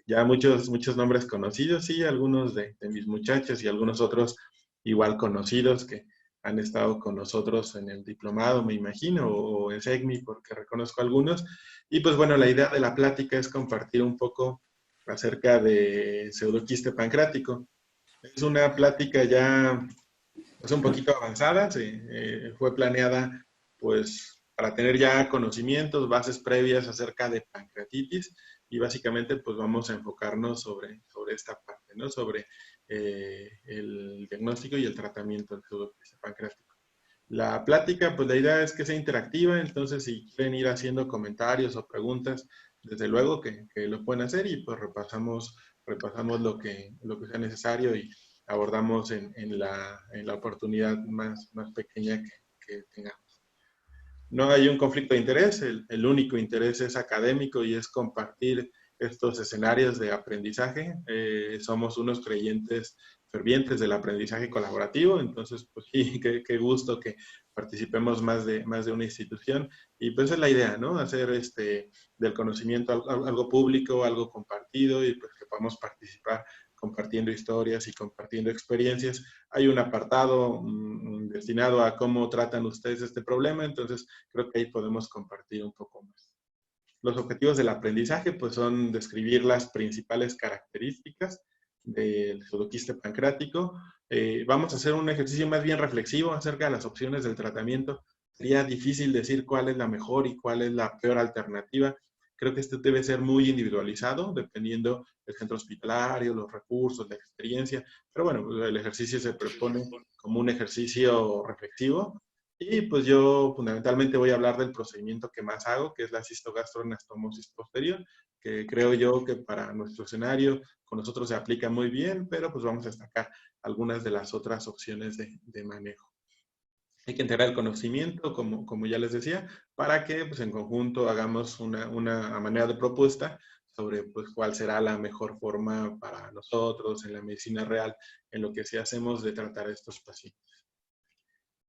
ya muchos nombres conocidos, sí, algunos de mis muchachos y algunos otros igual conocidos que han estado con nosotros en el diplomado, me imagino, o en SEGMI, porque reconozco algunos. Y pues bueno, la idea de la plática es compartir un poco acerca de pseudoquiste pancrático. Es una plática ya pues un poquito avanzada, fue planeada pues para tener ya conocimientos, bases previas acerca de pancreatitis y básicamente pues vamos a enfocarnos sobre esta parte, ¿no? Sobre el diagnóstico y el tratamiento del pseudoquiste pancreático. La plática, pues la idea es que sea interactiva, entonces si quieren ir haciendo comentarios o preguntas, desde luego que lo pueden hacer y pues repasamos lo que sea necesario y abordamos en la oportunidad más pequeña que tengamos. No hay un conflicto de interés, el único interés es académico y es compartir estos escenarios de aprendizaje. Somos unos creyentes fervientes del aprendizaje colaborativo, entonces, pues sí, qué gusto que participemos más de una institución. Y pues es la idea, ¿no? Hacer del conocimiento algo público, algo compartido y pues que podamos participar compartiendo historias y compartiendo experiencias. Hay un apartado destinado a cómo tratan ustedes este problema, entonces creo que ahí podemos compartir un poco más. Los objetivos del aprendizaje pues son describir las principales características del pseudoquiste pancreático. Vamos a hacer un ejercicio más bien reflexivo acerca de las opciones del tratamiento. Sería difícil decir cuál es la mejor y cuál es la peor alternativa. Creo que esto debe ser muy individualizado, dependiendo del centro hospitalario, los recursos, la experiencia. Pero bueno, el ejercicio se propone como un ejercicio reflexivo. Y pues yo fundamentalmente voy a hablar del procedimiento que más hago, que es la cistogastroanastomosis posterior, que creo yo que para nuestro escenario con nosotros se aplica muy bien, pero pues vamos a destacar algunas de las otras opciones de manejo. Hay que integrar el conocimiento, como ya les decía, para que pues, en conjunto hagamos una manera de propuesta sobre pues, cuál será la mejor forma para nosotros en la medicina real, en lo que sí hacemos de tratar a estos pacientes.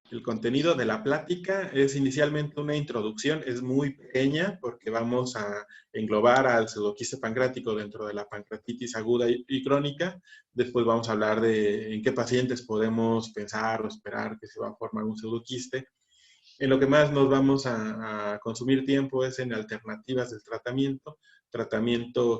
El contenido de la plática es inicialmente una introducción, es muy pequeña porque vamos a englobar al pseudoquiste pancreático dentro de la pancreatitis aguda y crónica. Después vamos a hablar de en qué pacientes podemos pensar o esperar que se va a formar un pseudoquiste. En lo que más nos vamos a consumir tiempo es en alternativas del tratamiento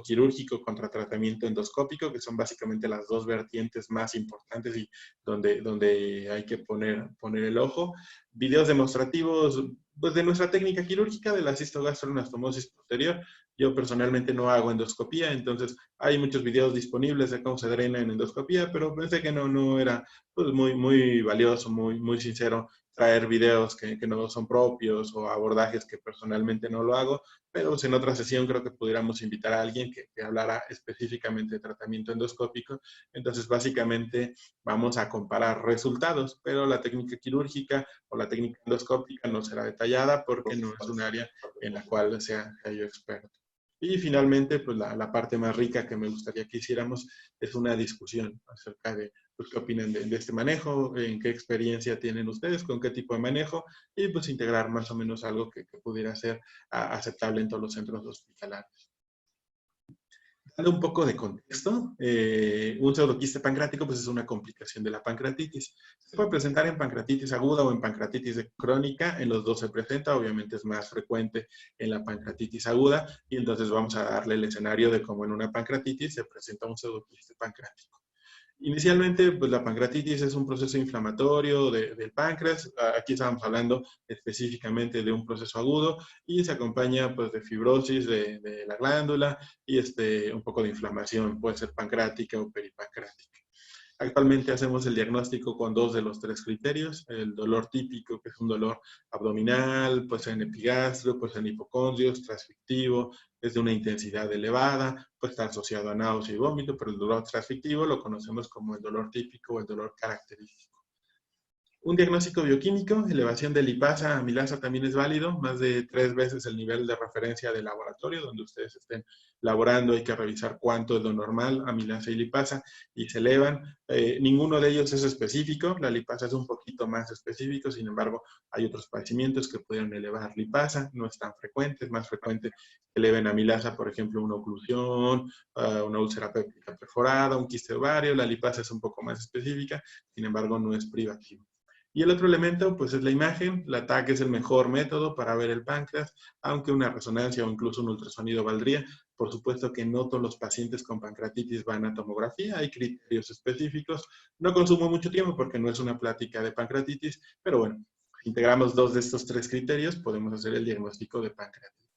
quirúrgico contra tratamiento endoscópico, que son básicamente las dos vertientes más importantes y donde hay que poner el ojo. Videos demostrativos pues, de nuestra técnica quirúrgica de la cistogastroanastomosis posterior. Yo personalmente no hago endoscopía, entonces hay muchos videos disponibles de cómo se drena en endoscopía, pero pensé que no era pues, muy valioso, muy sincero traer videos que no son propios o abordajes que personalmente no lo hago, pero en otra sesión creo que pudiéramos invitar a alguien que hablara específicamente de tratamiento endoscópico. Entonces, básicamente vamos a comparar resultados, pero la técnica quirúrgica o la técnica endoscópica no será detallada porque no es un área en la cual sea yo experto. Y finalmente, pues la parte más rica que me gustaría que hiciéramos es una discusión acerca de pues, qué opinan de este manejo, en qué experiencia tienen ustedes, con qué tipo de manejo, y pues integrar más o menos algo que pudiera ser aceptable en todos los centros hospitalarios. Dando un poco de contexto, un pseudoquiste pancreático pues es una complicación de la pancreatitis. Se puede presentar en pancreatitis aguda o en pancreatitis crónica, en los dos se presenta, obviamente es más frecuente en la pancreatitis aguda, y entonces vamos a darle el escenario de cómo en una pancreatitis se presenta un pseudoquiste pancreático. Inicialmente, pues la pancreatitis es un proceso inflamatorio del páncreas. Aquí estamos hablando específicamente de un proceso agudo y se acompaña pues de fibrosis de la glándula y un poco de inflamación, puede ser pancreática o peripancreática. Actualmente hacemos el diagnóstico con dos de los tres criterios, el dolor típico, que es un dolor abdominal, pues en epigastrio, pues en hipocondrios, transfictivo, es de una intensidad elevada, puede estar asociado a náusea y vómito, pero el dolor transfictivo lo conocemos como el dolor típico o el dolor característico. Un diagnóstico bioquímico, elevación de lipasa, amilasa también es válido, más de 3 veces el nivel de referencia del laboratorio donde ustedes estén laborando, hay que revisar cuánto es lo normal, amilasa y lipasa, y se elevan. Ninguno de ellos es específico, la lipasa es un poquito más específico, sin embargo, hay otros padecimientos que pueden elevar lipasa, no es tan frecuente, es más frecuente que eleven amilasa, por ejemplo, una oclusión, una úlcera péptica perforada, un quiste ovario, la lipasa es un poco más específica, sin embargo, no es privativo. Y el otro elemento, pues es la imagen. La TAC es el mejor método para ver el páncreas, aunque una resonancia o incluso un ultrasonido valdría. Por supuesto que no todos los pacientes con pancreatitis van a tomografía, hay criterios específicos. No consumo mucho tiempo porque no es una plática de pancreatitis, pero bueno, si integramos 2 de estos 3 criterios, podemos hacer el diagnóstico de pancreatitis.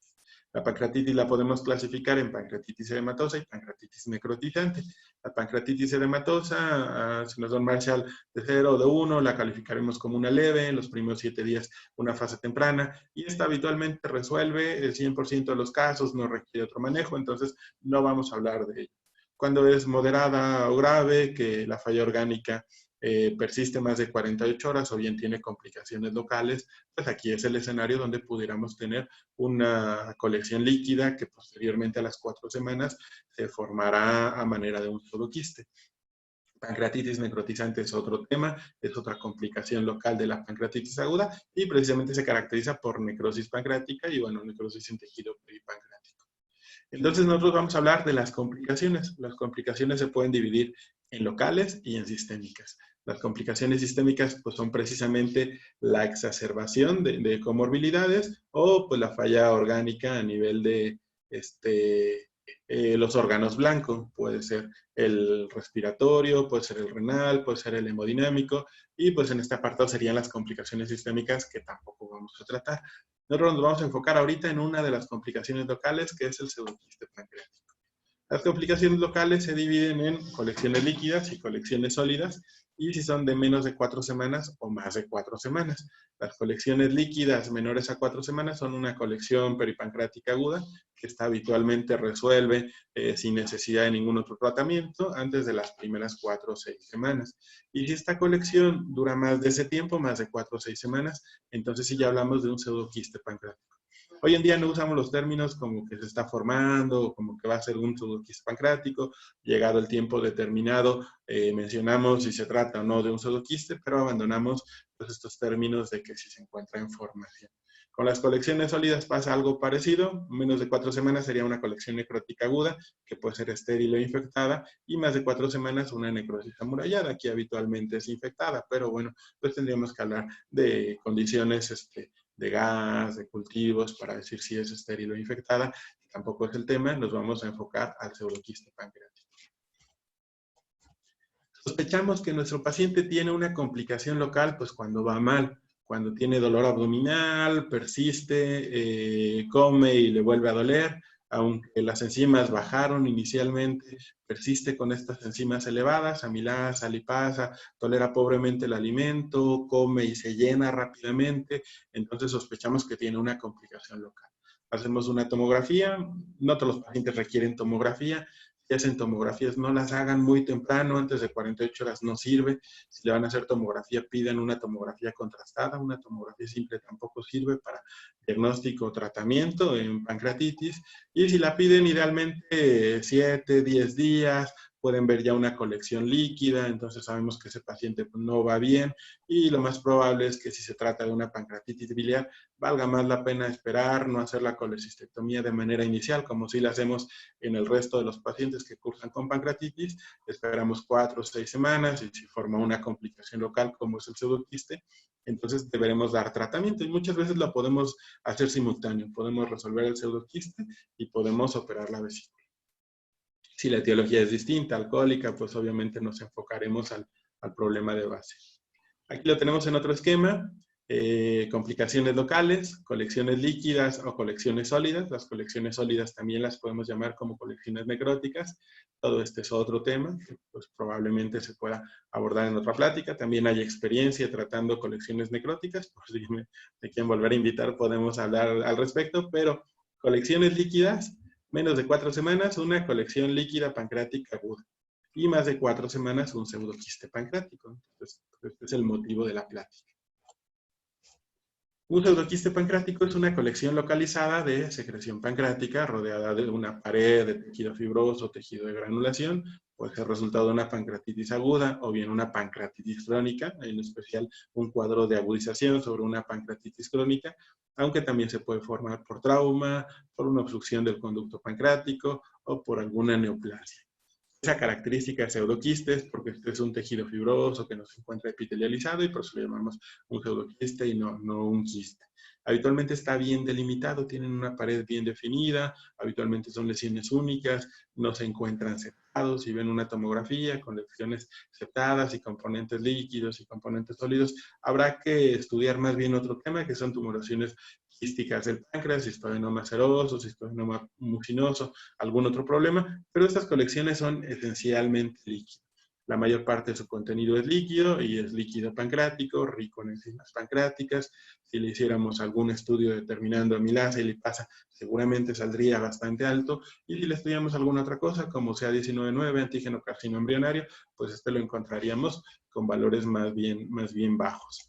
La pancreatitis la podemos clasificar en pancreatitis edematosa y pancreatitis necrotizante. La pancreatitis edematosa, si nos da un Marshall de 0 o de 1, la calificaremos como una leve, en los primeros 7 días una fase temprana, y esta habitualmente resuelve el 100% de los casos, no requiere otro manejo, entonces no vamos a hablar de ello. Cuando es moderada o grave, que la falla orgánica persiste más de 48 horas o bien tiene complicaciones locales, pues aquí es el escenario donde pudiéramos tener una colección líquida que posteriormente a las 4 semanas se formará a manera de un pseudoquiste. Pancreatitis necrotizante es otro tema, es otra complicación local de la pancreatitis aguda y precisamente se caracteriza por necrosis pancreática y, bueno, necrosis en tejido peripancreático. Entonces nosotros vamos a hablar de las complicaciones. Las complicaciones se pueden dividir en locales y en sistémicas. Las complicaciones sistémicas pues, son precisamente la exacerbación de comorbilidades o pues, la falla orgánica a nivel de los órganos blancos. Puede ser el respiratorio, puede ser el renal, puede ser el hemodinámico y pues en este apartado serían las complicaciones sistémicas que tampoco vamos a tratar. Nosotros nos vamos a enfocar ahorita en una de las complicaciones locales, que es el pseudoquiste pancreático. Las complicaciones locales se dividen en colecciones líquidas y colecciones sólidas, y si son de menos de 4 semanas o más de 4 semanas. Las colecciones líquidas menores a 4 semanas son una colección peripancreática aguda, que está habitualmente resuelve sin necesidad de ningún otro tratamiento antes de las primeras 4 o 6 semanas. Y si esta colección dura más de ese tiempo, más de 4 o 6 semanas, entonces sí ya hablamos de un pseudoquiste pancreático. Hoy en día no usamos los términos como que se está formando o como que va a ser un pseudoquiste pancreático. Llegado el tiempo determinado, mencionamos si se trata o no de un pseudoquiste, pero abandonamos pues, estos términos de que si se encuentra en formación. Con las colecciones sólidas pasa algo parecido. Menos de 4 semanas sería una colección necrótica aguda, que puede ser estéril o infectada, y más de 4 semanas una necrosis amurallada, que habitualmente es infectada, pero bueno, pues tendríamos que hablar de condiciones de gas, de cultivos, para decir si es estéril o infectada, que tampoco es el tema, nos vamos a enfocar al pseudoquiste pancreático. Sospechamos que nuestro paciente tiene una complicación local, pues cuando va mal, cuando tiene dolor abdominal, persiste, come y le vuelve a doler, aunque las enzimas bajaron inicialmente, persiste con estas enzimas elevadas, amilasa, lipasa, tolera pobremente el alimento, come y se llena rápidamente, entonces sospechamos que tiene una complicación local. Hacemos una tomografía, no todos los pacientes requieren tomografía, si hacen tomografías, no las hagan muy temprano, antes de 48 horas no sirve. Si le van a hacer tomografía, pidan una tomografía contrastada. Una tomografía simple tampoco sirve para diagnóstico o tratamiento en pancreatitis. Y si la piden, idealmente 7, 10 días, pueden ver ya una colección líquida, entonces sabemos que ese paciente no va bien y lo más probable es que si se trata de una pancreatitis biliar, valga más la pena esperar, no hacer la colecistectomía de manera inicial, como si la hacemos en el resto de los pacientes que cursan con pancreatitis. Esperamos 4 o 6 semanas y si forma una complicación local como es el pseudoquiste, entonces deberemos dar tratamiento y muchas veces lo podemos hacer simultáneo. Podemos resolver el pseudoquiste y podemos operar la vesícula. Si la etiología es distinta, alcohólica, pues obviamente nos enfocaremos al problema de base. Aquí lo tenemos en otro esquema. Complicaciones locales, colecciones líquidas o colecciones sólidas. Las colecciones sólidas también las podemos llamar como colecciones necróticas. Todo este es otro tema que pues, probablemente se pueda abordar en otra plática. También hay experiencia tratando colecciones necróticas. Por si me quieren volver a invitar, podemos hablar al respecto. Pero colecciones líquidas, menos de 4 semanas, una colección líquida pancreática aguda. Y más de 4 semanas, un pseudoquiste pancreático. Entonces, Este es el motivo de la plática. Un pseudoquiste pancreático es una colección localizada de secreción pancreática rodeada de una pared de tejido fibroso o tejido de granulación. Puede ser resultado de una pancreatitis aguda o bien una pancreatitis crónica, en especial un cuadro de agudización sobre una pancreatitis crónica, aunque también se puede formar por trauma, por una obstrucción del conducto pancreático o por alguna neoplasia. Esa característica de pseudoquistes, porque este es un tejido fibroso que no se encuentra epitelializado y por eso le llamamos un pseudoquiste y no un quiste. Habitualmente está bien delimitado, tienen una pared bien definida, habitualmente son lesiones únicas, no se encuentran septados. Si ven una tomografía con lesiones septadas y componentes líquidos y componentes sólidos, habrá que estudiar más bien otro tema, que son tumoraciones quísticas del páncreas, cistoadenoma seroso, cistoadenoma mucinoso, algún otro problema, pero estas colecciones son esencialmente líquidas. La mayor parte de su contenido es líquido y es líquido pancreático, rico en enzimas pancreáticas. Si le hiciéramos algún estudio determinando amilasa y lipasa, seguramente saldría bastante alto. Y si le estudiamos alguna otra cosa, como sea 19.9, antígeno carcino embrionario, pues este lo encontraríamos con valores más bien bajos.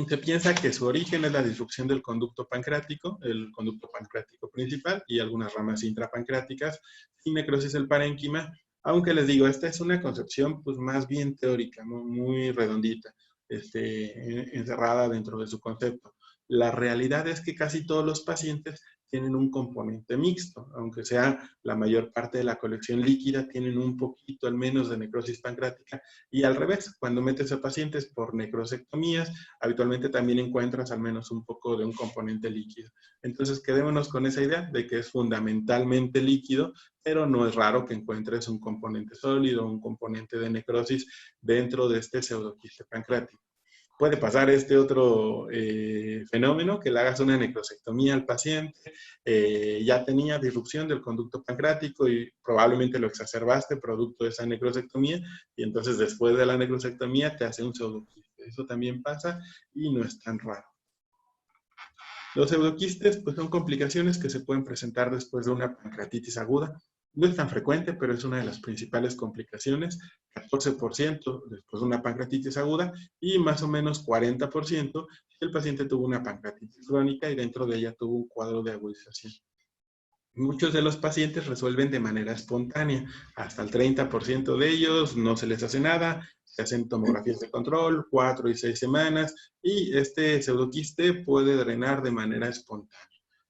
Se piensa que su origen es la disrupción del conducto pancreático, el conducto pancreático principal y algunas ramas intrapancreáticas y necrosis del parénquima, aunque les digo, esta es una concepción pues más bien teórica, muy redondita, encerrada dentro de su concepto. La realidad es que casi todos los pacientes tienen un componente mixto, aunque sea la mayor parte de la colección líquida, tienen un poquito al menos de necrosis pancreática, y al revés, cuando metes a pacientes por necrosectomías, habitualmente también encuentras al menos un poco de un componente líquido. Entonces quedémonos con esa idea de que es fundamentalmente líquido, pero no es raro que encuentres un componente sólido, un componente de necrosis dentro de este pseudoquiste pancreático. Puede pasar este otro fenómeno, que le hagas una necrosectomía al paciente, ya tenía disrupción del conducto pancreático y probablemente lo exacerbaste producto de esa necrosectomía, y entonces después de la necrosectomía te hace un pseudoquiste. Eso también pasa y no es tan raro. Los pseudoquistes pues, son complicaciones que se pueden presentar después de una pancreatitis aguda. No es tan frecuente, pero es una de las principales complicaciones. 14% después de una pancreatitis aguda y más o menos 40% si el paciente tuvo una pancreatitis crónica y dentro de ella tuvo un cuadro de agudización. Muchos de los pacientes resuelven de manera espontánea. Hasta el 30% de ellos no se les hace nada, se hacen tomografías de control, 4 y 6 semanas, y este pseudoquiste puede drenar de manera espontánea.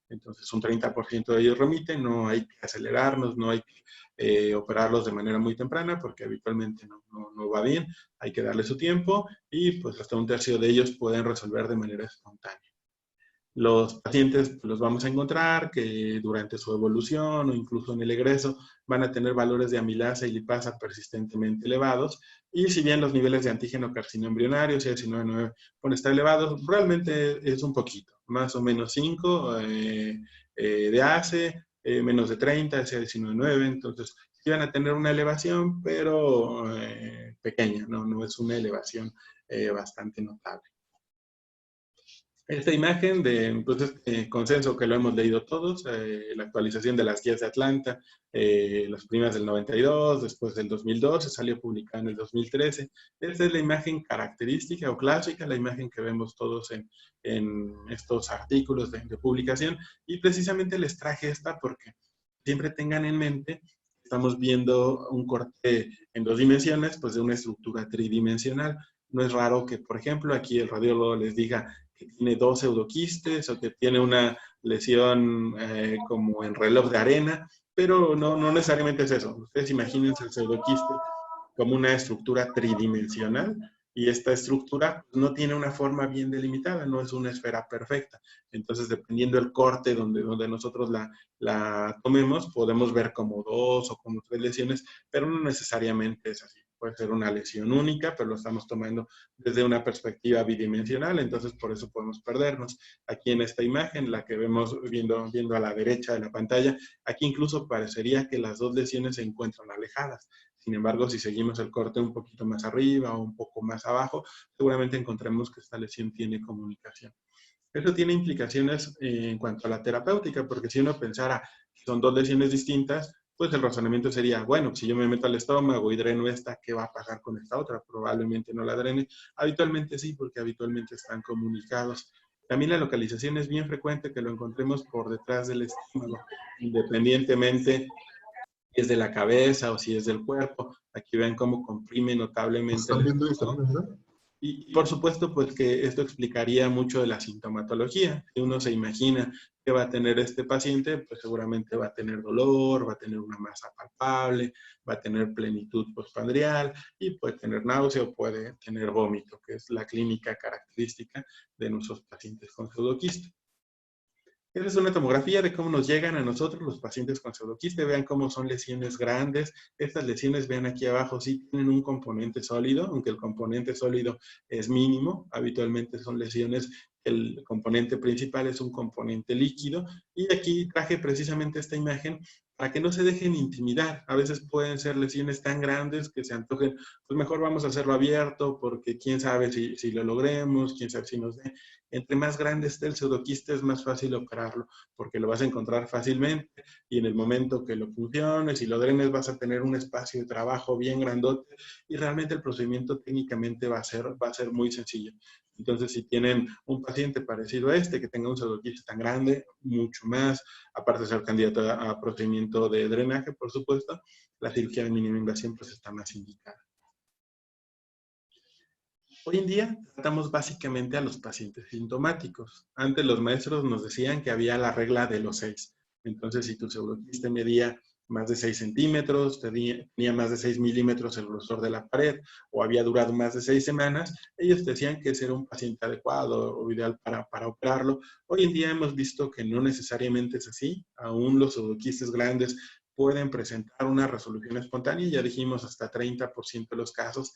Entonces, un 30% de ellos remiten, no hay que acelerarnos, no hay que operarlos de manera muy temprana, porque habitualmente no va bien, hay que darle su tiempo, y pues hasta un tercio de ellos pueden resolver de manera espontánea. Los pacientes los vamos a encontrar que durante su evolución o incluso en el egreso van a tener valores de amilasa y lipasa persistentemente elevados, y si bien los niveles de antígeno carcino embrionario, CA19-9, pueden estar elevados, realmente es un poquito, más o menos 5 de ACE, menos de 30 CA19-9, entonces sí van a tener una elevación, pero pequeña, no es una elevación bastante notable. Esta imagen de pues, este consenso que lo hemos leído todos, la actualización de las guías de Atlanta, las primas del 92, después del 2002, se salió publicada en el 2013. Esta es la imagen característica o clásica, la imagen que vemos todos en estos artículos de publicación, y precisamente les traje esta porque siempre tengan en mente que estamos viendo un corte en 2 dimensiones, pues de una estructura tridimensional. No es raro que, por ejemplo, aquí el radiólogo les diga que tiene 2 pseudoquistes o que tiene una lesión como en reloj de arena, pero no necesariamente es eso. Ustedes imagínense el pseudoquiste como una estructura tridimensional, y esta estructura no tiene una forma bien delimitada, no es una esfera perfecta. Entonces, dependiendo del corte donde nosotros la tomemos, podemos ver como 2 o como 3 lesiones, pero no necesariamente es así. Puede ser una lesión única, pero lo estamos tomando desde una perspectiva bidimensional, entonces por eso podemos perdernos. Aquí en esta imagen, la que vemos viendo a la derecha de la pantalla, aquí incluso parecería que las 2 lesiones se encuentran alejadas. Sin embargo, si seguimos el corte un poquito más arriba o un poco más abajo, seguramente encontremos que esta lesión tiene comunicación. Eso tiene implicaciones en cuanto a la terapéutica, porque si uno pensara que son 2 lesiones distintas, pues el razonamiento sería, bueno, si yo me meto al estómago y dreno esta, ¿qué va a pasar con esta otra? Probablemente no la drene. Habitualmente sí, porque habitualmente están comunicados. También la localización es bien frecuente que lo encontremos por detrás del estómago, independientemente si es de la cabeza o si es del cuerpo. Aquí ven cómo comprime notablemente el ¿Están viendo eso, estómago. verdad? Y por supuesto, pues que esto explicaría mucho de la sintomatología. Si uno se imagina que va a tener este paciente, pues seguramente va a tener dolor, va a tener una masa palpable, va a tener plenitud postprandial y puede tener náusea o puede tener vómito, que es la clínica característica de nuestros pacientes con pseudoquista. Esa es una tomografía de cómo nos llegan a nosotros los pacientes con pseudoquiste. Vean cómo son lesiones grandes. Estas lesiones, vean aquí abajo, sí tienen un componente sólido, aunque el componente sólido es mínimo. Habitualmente son lesiones, el componente principal es un componente líquido. Y aquí traje precisamente esta imagen para que no se dejen intimidar. A veces pueden ser lesiones tan grandes que se antojen, pues mejor vamos a hacerlo abierto porque quién sabe si lo logremos, quién sabe si nos dé. Entre más grande esté el pseudoquiste es más fácil operarlo porque lo vas a encontrar fácilmente y en el momento que lo funciones y lo drenes vas a tener un espacio de trabajo bien grandote y realmente el procedimiento técnicamente va a ser muy sencillo. Entonces, si tienen un paciente parecido a este, que tenga un pseudoquiste tan grande, mucho más, aparte de ser candidato a procedimiento de drenaje, por supuesto, la cirugía de mínima invasión pues está más indicada. Hoy en día tratamos básicamente a los pacientes sintomáticos. Antes los maestros nos decían que había la regla de los 6. Entonces, si tu pseudoquiste medía más de 6 centímetros, tenía más de 6 milímetros el grosor de la pared o había durado más de 6 semanas, ellos decían que ese era un paciente adecuado o ideal para operarlo. Hoy en día hemos visto que no necesariamente es así. Aún los pseudoquistes grandes pueden presentar una resolución espontánea, ya dijimos hasta 30% de los casos.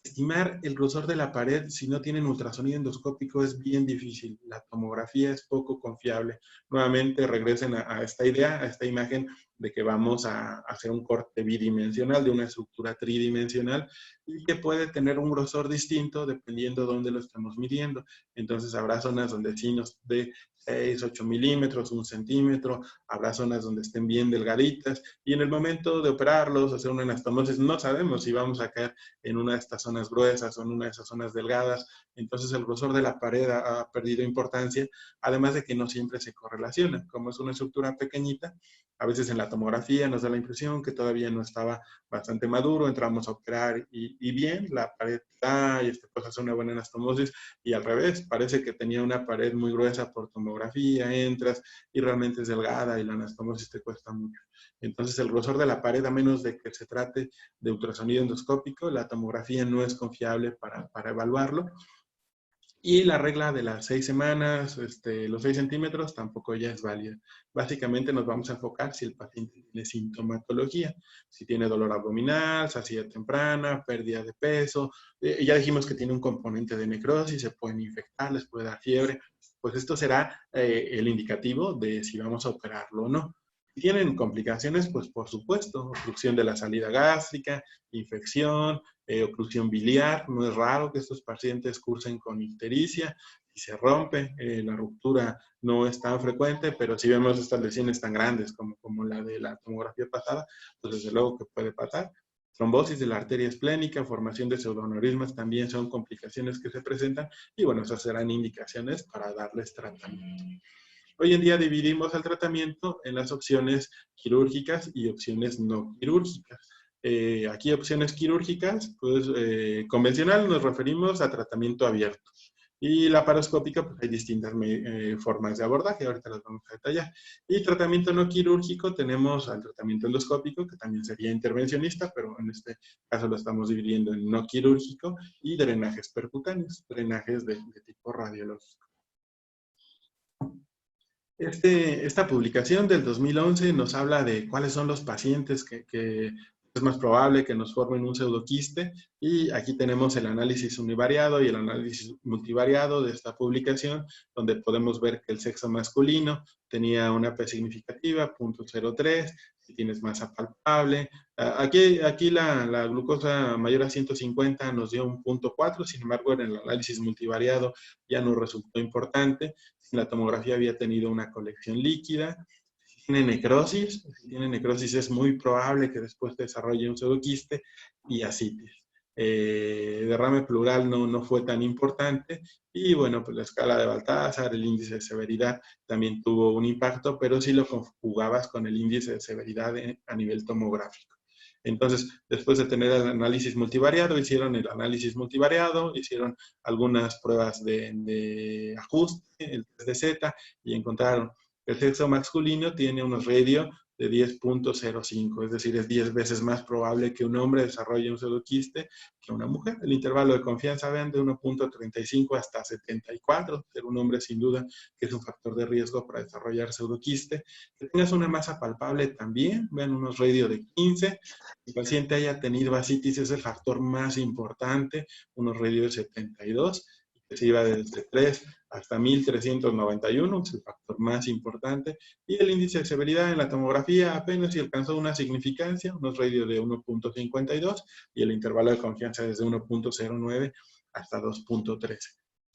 Estimar el grosor de la pared si no tienen ultrasonido endoscópico es bien difícil. La tomografía es poco confiable. Nuevamente regresen a esta idea, a esta imagen de que vamos a hacer un corte bidimensional de una estructura tridimensional y que puede tener un grosor distinto dependiendo de dónde lo estamos midiendo. Entonces habrá zonas donde sí nos dé 6, 8 milímetros, 1 centímetro, habrá zonas donde estén bien delgaditas y en el momento de operarlos, hacer una anastomosis, no sabemos si vamos a caer en una de estas zonas gruesas o en una de esas zonas delgadas. Entonces el grosor de la pared ha perdido importancia, además de que no siempre se correlaciona. Como es una estructura pequeñita, a veces en la tomografía nos da la impresión que todavía no estaba bastante maduro, entramos a operar y bien, la pared está y pues hace una buena anastomosis y al revés, parece que tenía una pared muy gruesa por tomografía, entras y realmente es delgada y la anastomosis te cuesta mucho. Entonces el grosor de la pared, a menos de que se trate de ultrasonido endoscópico, la tomografía no es confiable para evaluarlo. Y la regla de las 6 semanas, los 6 centímetros, tampoco ya es válida. Básicamente nos vamos a enfocar si el paciente tiene sintomatología, si tiene dolor abdominal, saciedad temprana, pérdida de peso. Ya dijimos que tiene un componente de necrosis, se pueden infectar, les puede dar fiebre. Pues esto será el indicativo de si vamos a operarlo o no. Si tienen complicaciones, pues por supuesto, obstrucción de la salida gástrica, infección, oclusión biliar. No es raro que estos pacientes cursen con ictericia y se rompe. La ruptura no es tan frecuente, pero si vemos estas lesiones tan grandes como la de la tomografía pasada, pues desde luego que puede pasar. Trombosis de la arteria esplénica, formación de pseudoaneurismas también son complicaciones que se presentan y bueno, esas serán indicaciones para darles tratamiento. Hoy en día dividimos el tratamiento en las opciones quirúrgicas y opciones no quirúrgicas. Aquí opciones quirúrgicas, pues convencional nos referimos a tratamiento abierto. Y la paroscópica, pues hay distintas formas de abordaje, ahorita las vamos a detallar. Y tratamiento no quirúrgico, tenemos al tratamiento endoscópico, que también sería intervencionista, pero en este caso lo estamos dividiendo en no quirúrgico, y drenajes percutáneos, drenajes de tipo radiológico. Esta publicación del 2011 nos habla de cuáles son los pacientes que es más probable que nos formen un pseudoquiste y aquí tenemos el análisis univariado y el análisis multivariado de esta publicación donde podemos ver que el sexo masculino tenía una P significativa, 0.03, si tienes masa palpable. Aquí la glucosa mayor a 150 nos dio un 0.4, sin embargo en el análisis multivariado ya no resultó importante. La tomografía había tenido una colección líquida, Si tiene necrosis es muy probable que después te desarrolle un pseudoquiste y ascitis. Derrame pleural no fue tan importante y bueno, pues la escala de Baltazar, el índice de severidad también tuvo un impacto, pero sí lo conjugabas con el índice de severidad a nivel tomográfico. Entonces, después de tener el análisis multivariado, hicieron el análisis multivariado, hicieron algunas pruebas de ajuste, el test de Z, y encontraron que el sexo masculino tiene unos radio de 10.05, es decir, es 10 veces más probable que un hombre desarrolle un pseudoquiste que una mujer. El intervalo de confianza ven de 1.35 hasta 74, ser un hombre sin duda que es un factor de riesgo para desarrollar pseudoquiste. Que tengas una masa palpable también, ven unos radio de 15, que el paciente haya tenido ascitis es el factor más importante, unos radio de 72, que se iba desde 3 hasta 1391, es el factor más importante, y el índice de severidad en la tomografía apenas si alcanzó una significancia, unos radios de 1.52, y el intervalo de confianza desde 1.09 hasta 2.13.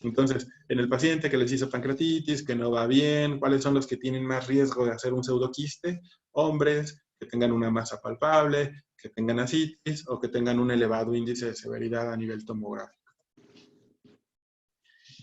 Entonces, en el paciente que les hizo pancreatitis, que no va bien, ¿cuáles son los que tienen más riesgo de hacer un pseudoquiste? Hombres que tengan una masa palpable, que tengan ascitis o que tengan un elevado índice de severidad a nivel tomográfico.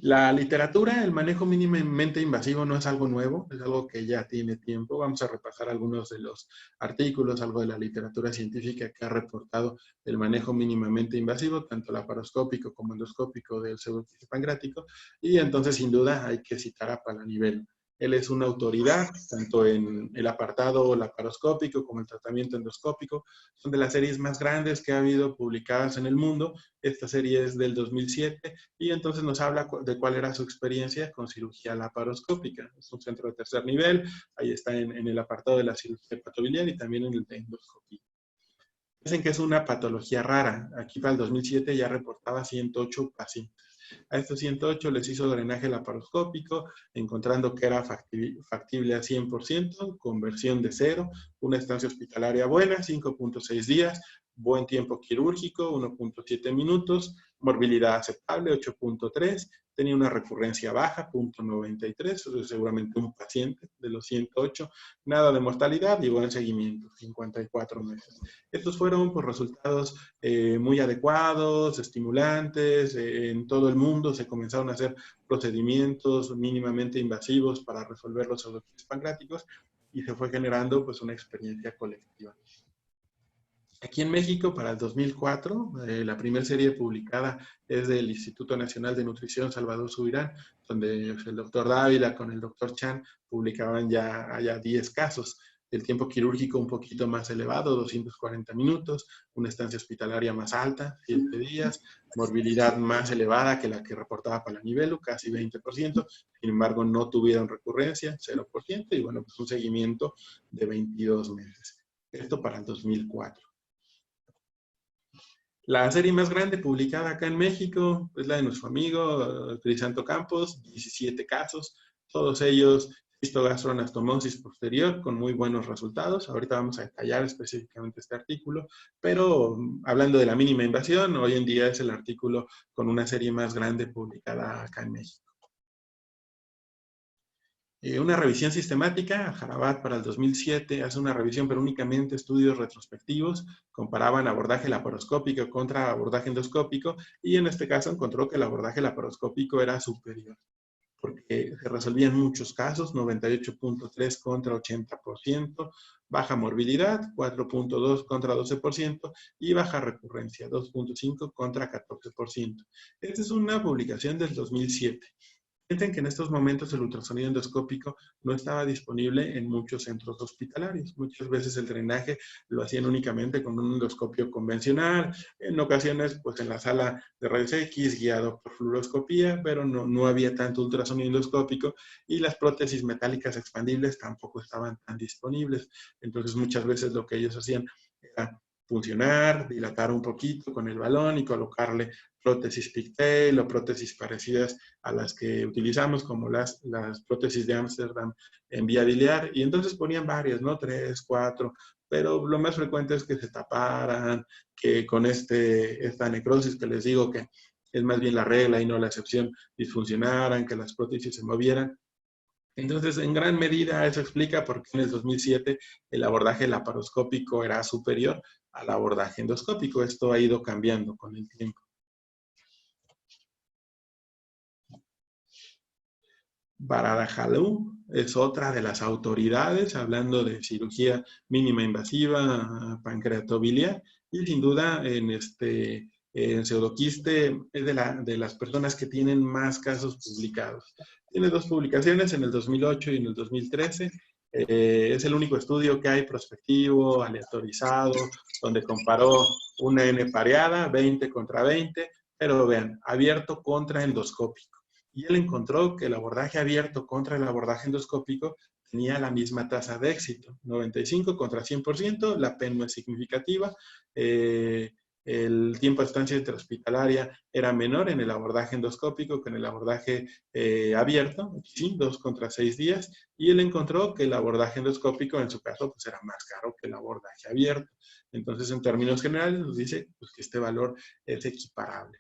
La literatura, el manejo mínimamente invasivo no es algo nuevo, es algo que ya tiene tiempo. Vamos a repasar algunos de los artículos, algo de la literatura científica que ha reportado el manejo mínimamente invasivo, tanto laparoscópico como endoscópico del pseudoquiste pancreático, y entonces sin duda hay que citar a Palanivelo. Él es una autoridad, tanto en el apartado laparoscópico como el tratamiento endoscópico. Son de las series más grandes que ha habido publicadas en el mundo. Esta serie es del 2007 y entonces nos habla de cuál era su experiencia con cirugía laparoscópica. Es un centro de tercer nivel, ahí está en el apartado de la cirugía hepatobiliar y también en el de endoscopía. Dicen que es una patología rara. Aquí para el 2007 ya reportaba 108 pacientes. A estos 108 les hizo drenaje laparoscópico, encontrando que era factible a 100%, conversión de 0, una estancia hospitalaria buena, 5.6 días, buen tiempo quirúrgico, 1.7 minutos, morbilidad aceptable, 8.3, tenía una recurrencia baja, 0.93, seguramente un paciente de los 108, nada de mortalidad, llegó en seguimiento, 54 meses. Estos fueron pues, resultados muy adecuados, estimulantes, en todo el mundo se comenzaron a hacer procedimientos mínimamente invasivos para resolver los pseudoquistes pancreáticos y se fue generando pues una experiencia colectiva. Aquí en México, para el 2004, la primera serie publicada es del Instituto Nacional de Nutrición Salvador Subirán, donde el doctor Dávila con el doctor Chan publicaban ya 10 casos. El tiempo quirúrgico un poquito más elevado, 240 minutos, una estancia hospitalaria más alta, 7 días, morbilidad más elevada que la que reportaba Palanivelo, casi 20%, sin embargo no tuvieron recurrencia, 0%, y bueno, pues un seguimiento de 22 meses. Esto para el 2004. La serie más grande publicada acá en México es la de nuestro amigo Crisanto Campos, 17 casos, todos ellos histogastroanastomosis posterior con muy buenos resultados. Ahorita vamos a detallar específicamente este artículo, pero hablando de la mínima invasión, hoy en día es el artículo con una serie más grande publicada acá en México. Una revisión sistemática, Jarabat para el 2007 hace una revisión, pero únicamente estudios retrospectivos, comparaban abordaje laparoscópico contra abordaje endoscópico, y en este caso encontró que el abordaje laparoscópico era superior, porque se resolvían muchos casos, 98.3 contra 80%, baja morbilidad, 4.2 contra 12%, y baja recurrencia, 2.5 contra 14%. Esta es una publicación del 2007. Piensen que en estos momentos el ultrasonido endoscópico no estaba disponible en muchos centros hospitalarios. Muchas veces el drenaje lo hacían únicamente con un endoscopio convencional, en ocasiones pues en la sala de rayos X guiado por fluoroscopía, pero no había tanto ultrasonido endoscópico y las prótesis metálicas expandibles tampoco estaban tan disponibles. Entonces muchas veces lo que ellos hacían era funcionar, dilatar un poquito con el balón y colocarle prótesis pigtail o prótesis parecidas a las que utilizamos, como las prótesis de Ámsterdam en vía biliar, y entonces ponían varias, ¿no? 3, 4, pero lo más frecuente es que se taparan, que con esta necrosis que les digo que es más bien la regla y no la excepción, disfuncionaran, que las prótesis se movieran. Entonces, en gran medida, eso explica por qué en el 2007 el abordaje laparoscópico era superior al abordaje endoscópico. Esto ha ido cambiando con el tiempo. Baradajalú es otra de las autoridades hablando de cirugía mínima invasiva pancreatobiliar y sin duda en pseudoquiste es de las personas que tienen más casos publicados. Tiene 2 publicaciones en el 2008 y en el 2013. Es el único estudio que hay prospectivo, aleatorizado, donde comparó una N pareada, 20 contra 20, pero vean, abierto contra endoscópico. Y él encontró que el abordaje abierto contra el abordaje endoscópico tenía la misma tasa de éxito, 95 contra 100%, la P no es significativa, el tiempo de estancia intrahospitalaria era menor en el abordaje endoscópico que en el abordaje abierto, sí, 2 contra 6 días, y él encontró que el abordaje endoscópico en su caso pues era más caro que el abordaje abierto. Entonces, en términos generales, nos dice pues, que este valor es equiparable.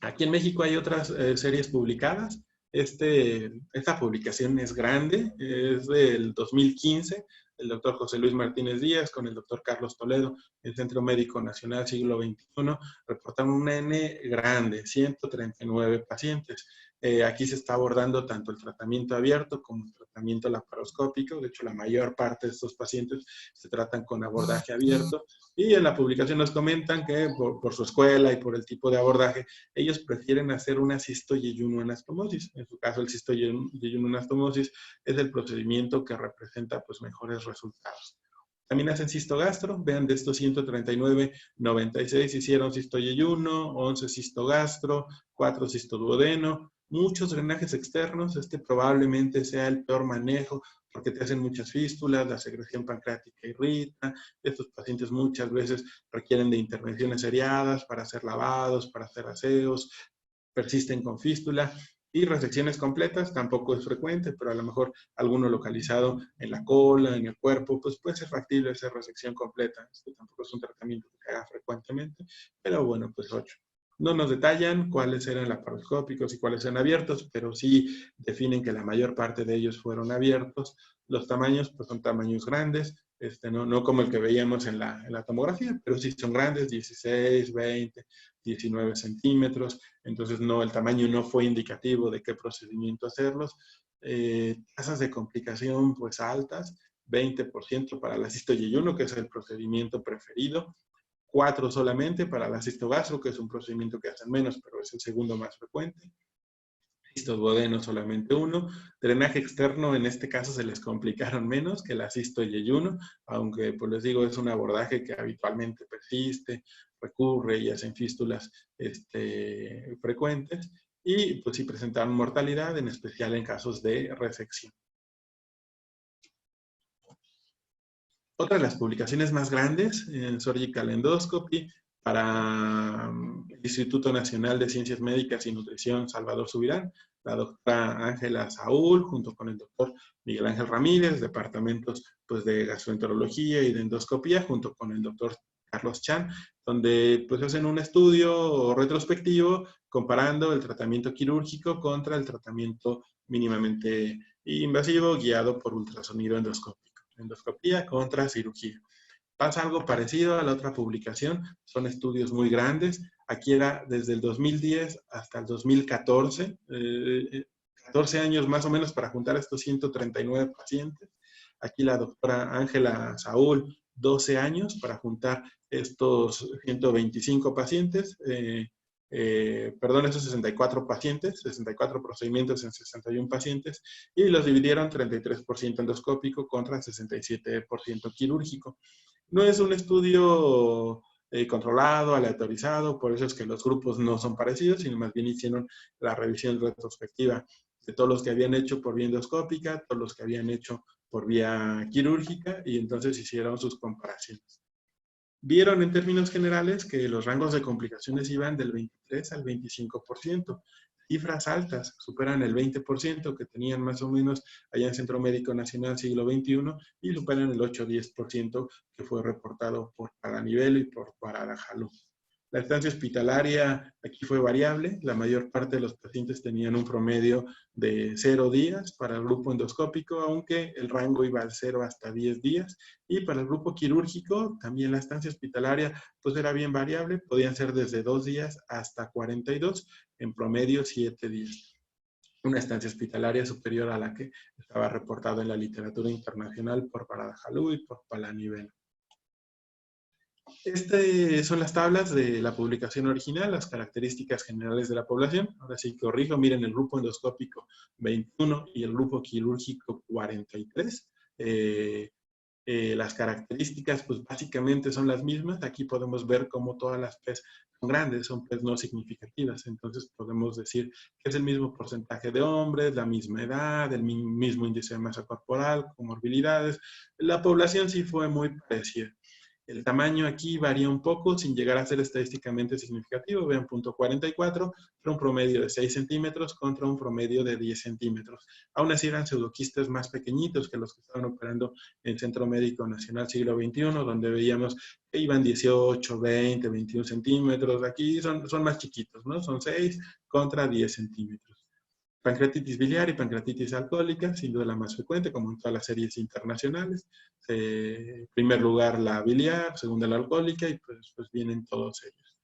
Aquí en México hay otras series publicadas. Esta publicación es grande, es del 2015, el doctor José Luis Martínez Díaz con el doctor Carlos Toledo, el Centro Médico Nacional Siglo XXI, reportan una N grande, 139 pacientes. Aquí se está abordando tanto el tratamiento abierto como el tratamiento laparoscópico. De hecho, la mayor parte de estos pacientes se tratan con abordaje abierto. Y en la publicación nos comentan que por su escuela y por el tipo de abordaje, ellos prefieren hacer una cisto-yeyuno-anastomosis. En su caso, el cisto-yeyuno-anastomosis es el procedimiento que representa pues, mejores resultados. También hacen cistogastro, vean de estos 139, 96 hicieron cisto-yeyuno, 11 cistogastro, 4 cistoduodeno, muchos drenajes externos. Probablemente sea el peor manejo porque te hacen muchas fístulas, la secreción pancreática irrita. Estos pacientes muchas veces requieren de intervenciones seriadas para hacer lavados, para hacer aseos, persisten con fístula. Y resecciones completas tampoco es frecuente, pero a lo mejor alguno localizado en la cola, en el cuerpo, pues puede ser factible hacer resección completa. Tampoco es un tratamiento que se haga frecuentemente, pero bueno, pues 8. No nos detallan cuáles eran laparoscópicos y cuáles eran abiertos, pero sí definen que la mayor parte de ellos fueron abiertos. Los tamaños, pues son tamaños grandes, no como el que veíamos en la tomografía, pero sí son grandes, 16, 20, 19 centímetros. Entonces, el tamaño no fue indicativo de qué procedimiento hacerlos. Tasas de complicación, pues altas, 20% para la cisto-yeyuno, que es el procedimiento preferido, 4 solamente para la cistogastro, que es un procedimiento que hacen menos, pero es el segundo más frecuente. Cistoduodeno solamente 1. Drenaje externo, en este caso se les complicaron menos que la cisto-yeyuno, aunque pues les digo, es un abordaje que habitualmente persiste, recurre y hacen fístulas frecuentes. Y pues sí presentaron mortalidad, en especial en casos de resección. Otra de las publicaciones más grandes en Surgical Endoscopy para el Instituto Nacional de Ciencias Médicas y Nutrición Salvador Subirán, la doctora Ángela Saúl, junto con el doctor Miguel Ángel Ramírez, departamentos pues, de gastroenterología y de endoscopía, junto con el doctor Carlos Chan, donde pues hacen un estudio retrospectivo comparando el tratamiento quirúrgico contra el tratamiento mínimamente invasivo guiado por ultrasonido endoscópico. Endoscopía contra cirugía. Pasa algo parecido a la otra publicación, son estudios muy grandes. Aquí era desde el 2010 hasta el 2014, 14 años más o menos para juntar estos 139 pacientes. Aquí la doctora Ángela Saúl, 12 años para juntar estos 125 pacientes. Esos 64 pacientes, 64 procedimientos en 61 pacientes, y los dividieron 33% endoscópico contra 67% quirúrgico. No es un estudio controlado, aleatorizado, por eso es que los grupos no son parecidos, sino más bien hicieron la revisión retrospectiva de todos los que habían hecho por vía endoscópica, todos los que habían hecho por vía quirúrgica, y entonces hicieron sus comparaciones. Vieron en términos generales que los rangos de complicaciones iban del 23 al 25%. Cifras altas, superan el 20% que tenían más o menos allá en Centro Médico Nacional Siglo XXI y superan el 8-10% que fue reportado por Paranivelo y por Baradajalú. La estancia hospitalaria aquí fue variable. La mayor parte de los pacientes tenían un promedio de 0 días para el grupo endoscópico, aunque el rango iba de 0 hasta 10 días. Y para el grupo quirúrgico, también la estancia hospitalaria pues era bien variable. Podían ser desde 2 días hasta 42, en promedio 7 días. Una estancia hospitalaria superior a la que estaba reportado en la literatura internacional por Baradajalú y por Palanivelo. Estas son las tablas de la publicación original, las características generales de la población. Ahora sí corrijo, miren el grupo endoscópico 21 y el grupo quirúrgico 43. Las características, pues básicamente son las mismas. Aquí podemos ver cómo todas las PES son grandes, son PES no significativas. Entonces podemos decir que es el mismo porcentaje de hombres, la misma edad, el mismo índice de masa corporal, comorbilidades. La población sí fue muy parecida. El tamaño aquí varía un poco sin llegar a ser estadísticamente significativo. Vean, punto 44, un promedio de 6 centímetros contra un promedio de 10 centímetros. Aún así eran pseudoquistes más pequeñitos que los que estaban operando en el Centro Médico Nacional Siglo XXI, donde veíamos que iban 18, 20, 21 centímetros. Aquí son más chiquitos, ¿no? Son 6 contra 10 centímetros. Pancreatitis biliar y pancreatitis alcohólica, sin duda la más frecuente, como en todas las series internacionales. En primer lugar la biliar, segunda la alcohólica, y pues vienen todos ellos.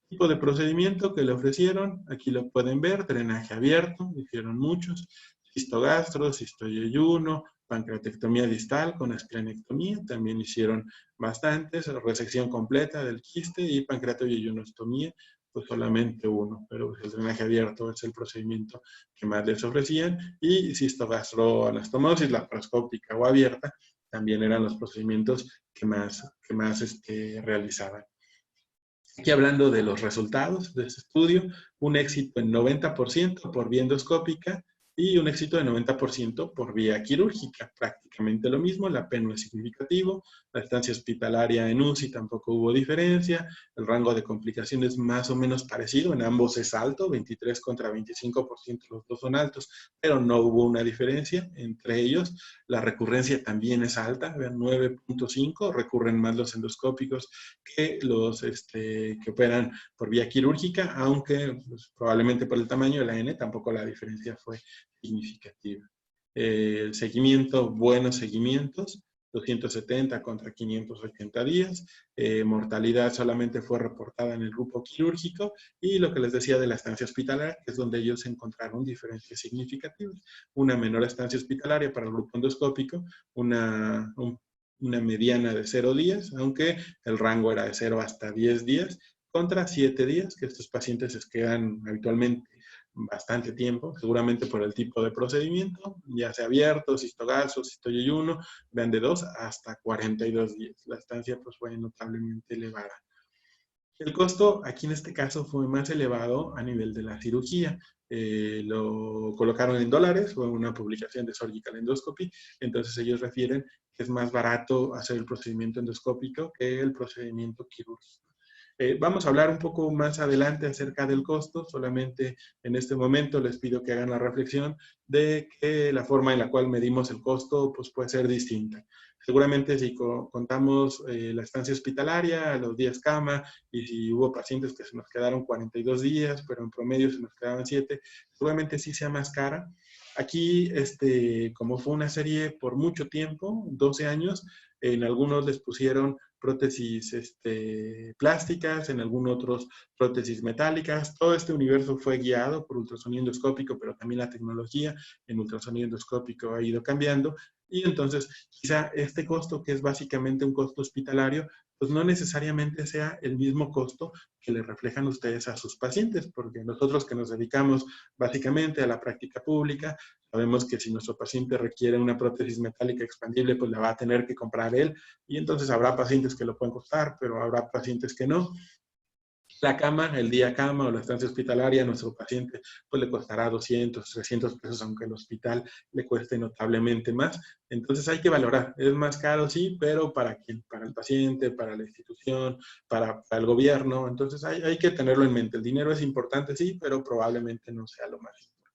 Tipo de procedimiento que le ofrecieron, aquí lo pueden ver, drenaje abierto, hicieron muchos, cistogastro, cistoyeyuno, pancreatectomía distal con esplenectomía, también hicieron bastantes, resección completa del quiste y pancreatoyeyunostomía, pues solamente uno, pero el drenaje abierto es el procedimiento que más les ofrecían, y cistogastroanastomosis, laparoscópica o abierta, también eran los procedimientos que más realizaban. Aquí hablando de los resultados de este estudio, un éxito en 90% por vía endoscópica y un éxito de 90% por vía quirúrgica. Prácticamente lo mismo, la P no es significativo, la estancia hospitalaria en UCI tampoco hubo diferencia, el rango de complicaciones más o menos parecido, en ambos es alto, 23 contra 25%, los dos son altos, pero no hubo una diferencia entre ellos. La recurrencia también es alta, vean, 9.5, recurren más los endoscópicos que los que operan por vía quirúrgica, aunque pues, probablemente por el tamaño de la N tampoco la diferencia fue significativa. El seguimiento, buenos seguimientos, 270 contra 580 días. Mortalidad solamente fue reportada en el grupo quirúrgico, y lo que les decía de la estancia hospitalaria, que es donde ellos encontraron diferencias significativas. Una menor estancia hospitalaria para el grupo endoscópico, una mediana de 0 días, aunque el rango era de 0 hasta 10 días, contra 7 días, que estos pacientes se quedan habitualmente bastante tiempo, seguramente por el tipo de procedimiento, ya sea abierto, cistogaso, cistoyeyuno, vean de 2 hasta 42 días. La estancia pues fue notablemente elevada. El costo aquí en este caso fue más elevado a nivel de la cirugía. Lo colocaron en dólares, fue una publicación de Surgical Endoscopy, entonces ellos refieren que es más barato hacer el procedimiento endoscópico que el procedimiento quirúrgico. Vamos a hablar un poco más adelante acerca del costo, solamente en este momento les pido que hagan la reflexión de que la forma en la cual medimos el costo pues, puede ser distinta. Seguramente si contamos la estancia hospitalaria, los días cama, y si hubo pacientes que se nos quedaron 42 días, pero en promedio se nos quedaban 7, seguramente sí sea más cara. Aquí, como fue una serie por mucho tiempo, 12 años, en algunos les pusieron prótesis plásticas, en algunos otros prótesis metálicas. Todo este universo fue guiado por ultrasonido endoscópico, pero también la tecnología en ultrasonido endoscópico ha ido cambiando, y entonces quizá este costo, que es básicamente un costo hospitalario, pues no necesariamente sea el mismo costo que le reflejan ustedes a sus pacientes, porque nosotros que nos dedicamos básicamente a la práctica pública, sabemos que si nuestro paciente requiere una prótesis metálica expandible, pues la va a tener que comprar él, y entonces habrá pacientes que lo pueden costar, pero habrá pacientes que no. La cama, el día cama o la estancia hospitalaria, a nuestro paciente pues le costará 200, 300 pesos, aunque el hospital le cueste notablemente más. Entonces hay que valorar, es más caro sí, pero ¿para quién? Para el paciente, para la institución, para el gobierno. Entonces hay que tenerlo en mente. El dinero es importante sí, pero probablemente no sea lo más importante.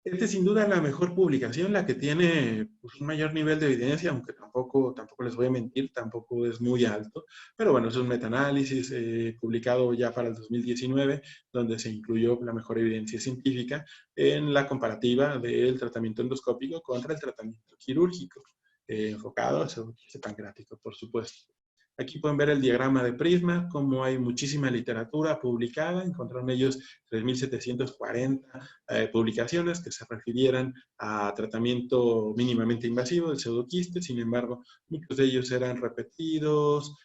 Esta es sin duda la mejor publicación, la que tiene pues, un mayor nivel de evidencia, aunque tampoco les voy a mentir, tampoco es muy alto. Pero bueno, es un metaanálisis publicado ya para el 2019, donde se incluyó la mejor evidencia científica en la comparativa del tratamiento endoscópico contra el tratamiento quirúrgico, enfocado al pseudoquiste pancreático, por supuesto. Aquí pueden ver el diagrama de Prisma, cómo hay muchísima literatura publicada, encontraron ellos 3.740 publicaciones que se refirieran a tratamiento mínimamente invasivo del pseudoquiste. Sin embargo, muchos de ellos eran repetidos,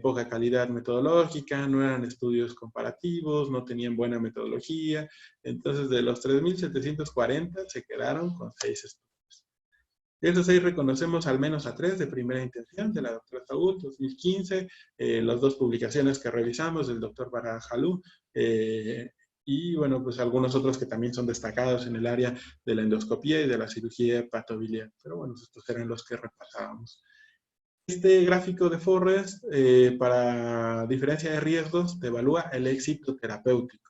poca calidad metodológica, no eran estudios comparativos, no tenían buena metodología. Entonces, de los 3.740 se quedaron con 6 estudios. De esos 6 reconocemos al menos a 3 de primera intención, de la doctora Saúl, 2015, las 2 publicaciones que revisamos del doctor Barajalú, y bueno, pues algunos otros que también son destacados en el área de la endoscopía y de la cirugía hepatobiliar. Pero bueno, estos eran los que repasábamos. Este gráfico de Forrest, para diferencia de riesgos, te evalúa el éxito terapéutico.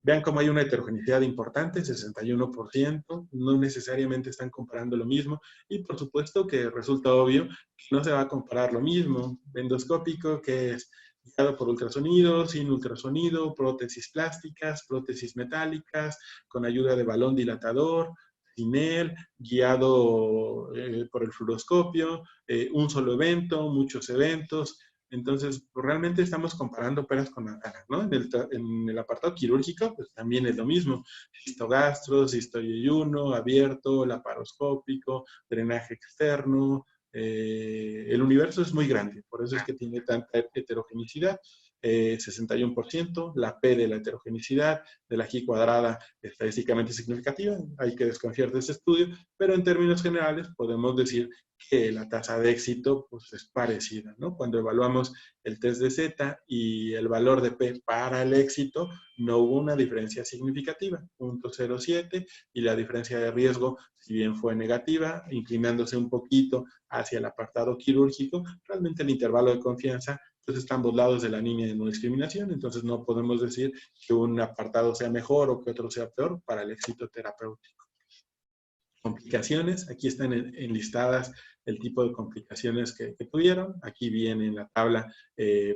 Vean cómo hay una heterogeneidad importante, 61%, no necesariamente están comparando lo mismo, y por supuesto que resulta obvio que no se va a comparar lo mismo. Endoscópico, que es guiado por ultrasonido, sin ultrasonido, prótesis plásticas, prótesis metálicas, con ayuda de balón dilatador, sin él, guiado por el fluoroscopio, un solo evento, muchos eventos. Entonces, pues, realmente estamos comparando peras con manzanas, ¿no? En el apartado quirúrgico, pues también es lo mismo. Histogastro, cistoyeyuno, abierto, laparoscópico, drenaje externo. El universo es muy grande, por eso es que tiene tanta heterogeneidad. 61%, la P de la heterogeneidad, de la G cuadrada estadísticamente significativa, hay que desconfiar de ese estudio, pero en términos generales podemos decir que la tasa de éxito pues, es parecida, ¿no? Cuando evaluamos el test de Z y el valor de P para el éxito, no hubo una diferencia significativa, 0.07, y la diferencia de riesgo, si bien fue negativa, inclinándose un poquito hacia el apartado quirúrgico, realmente el intervalo de confianza pues está a ambos lados de la línea de no discriminación, entonces no podemos decir que un apartado sea mejor o que otro sea peor para el éxito terapéutico. Complicaciones, aquí están enlistadas el tipo de complicaciones que tuvieron. Aquí viene en la tabla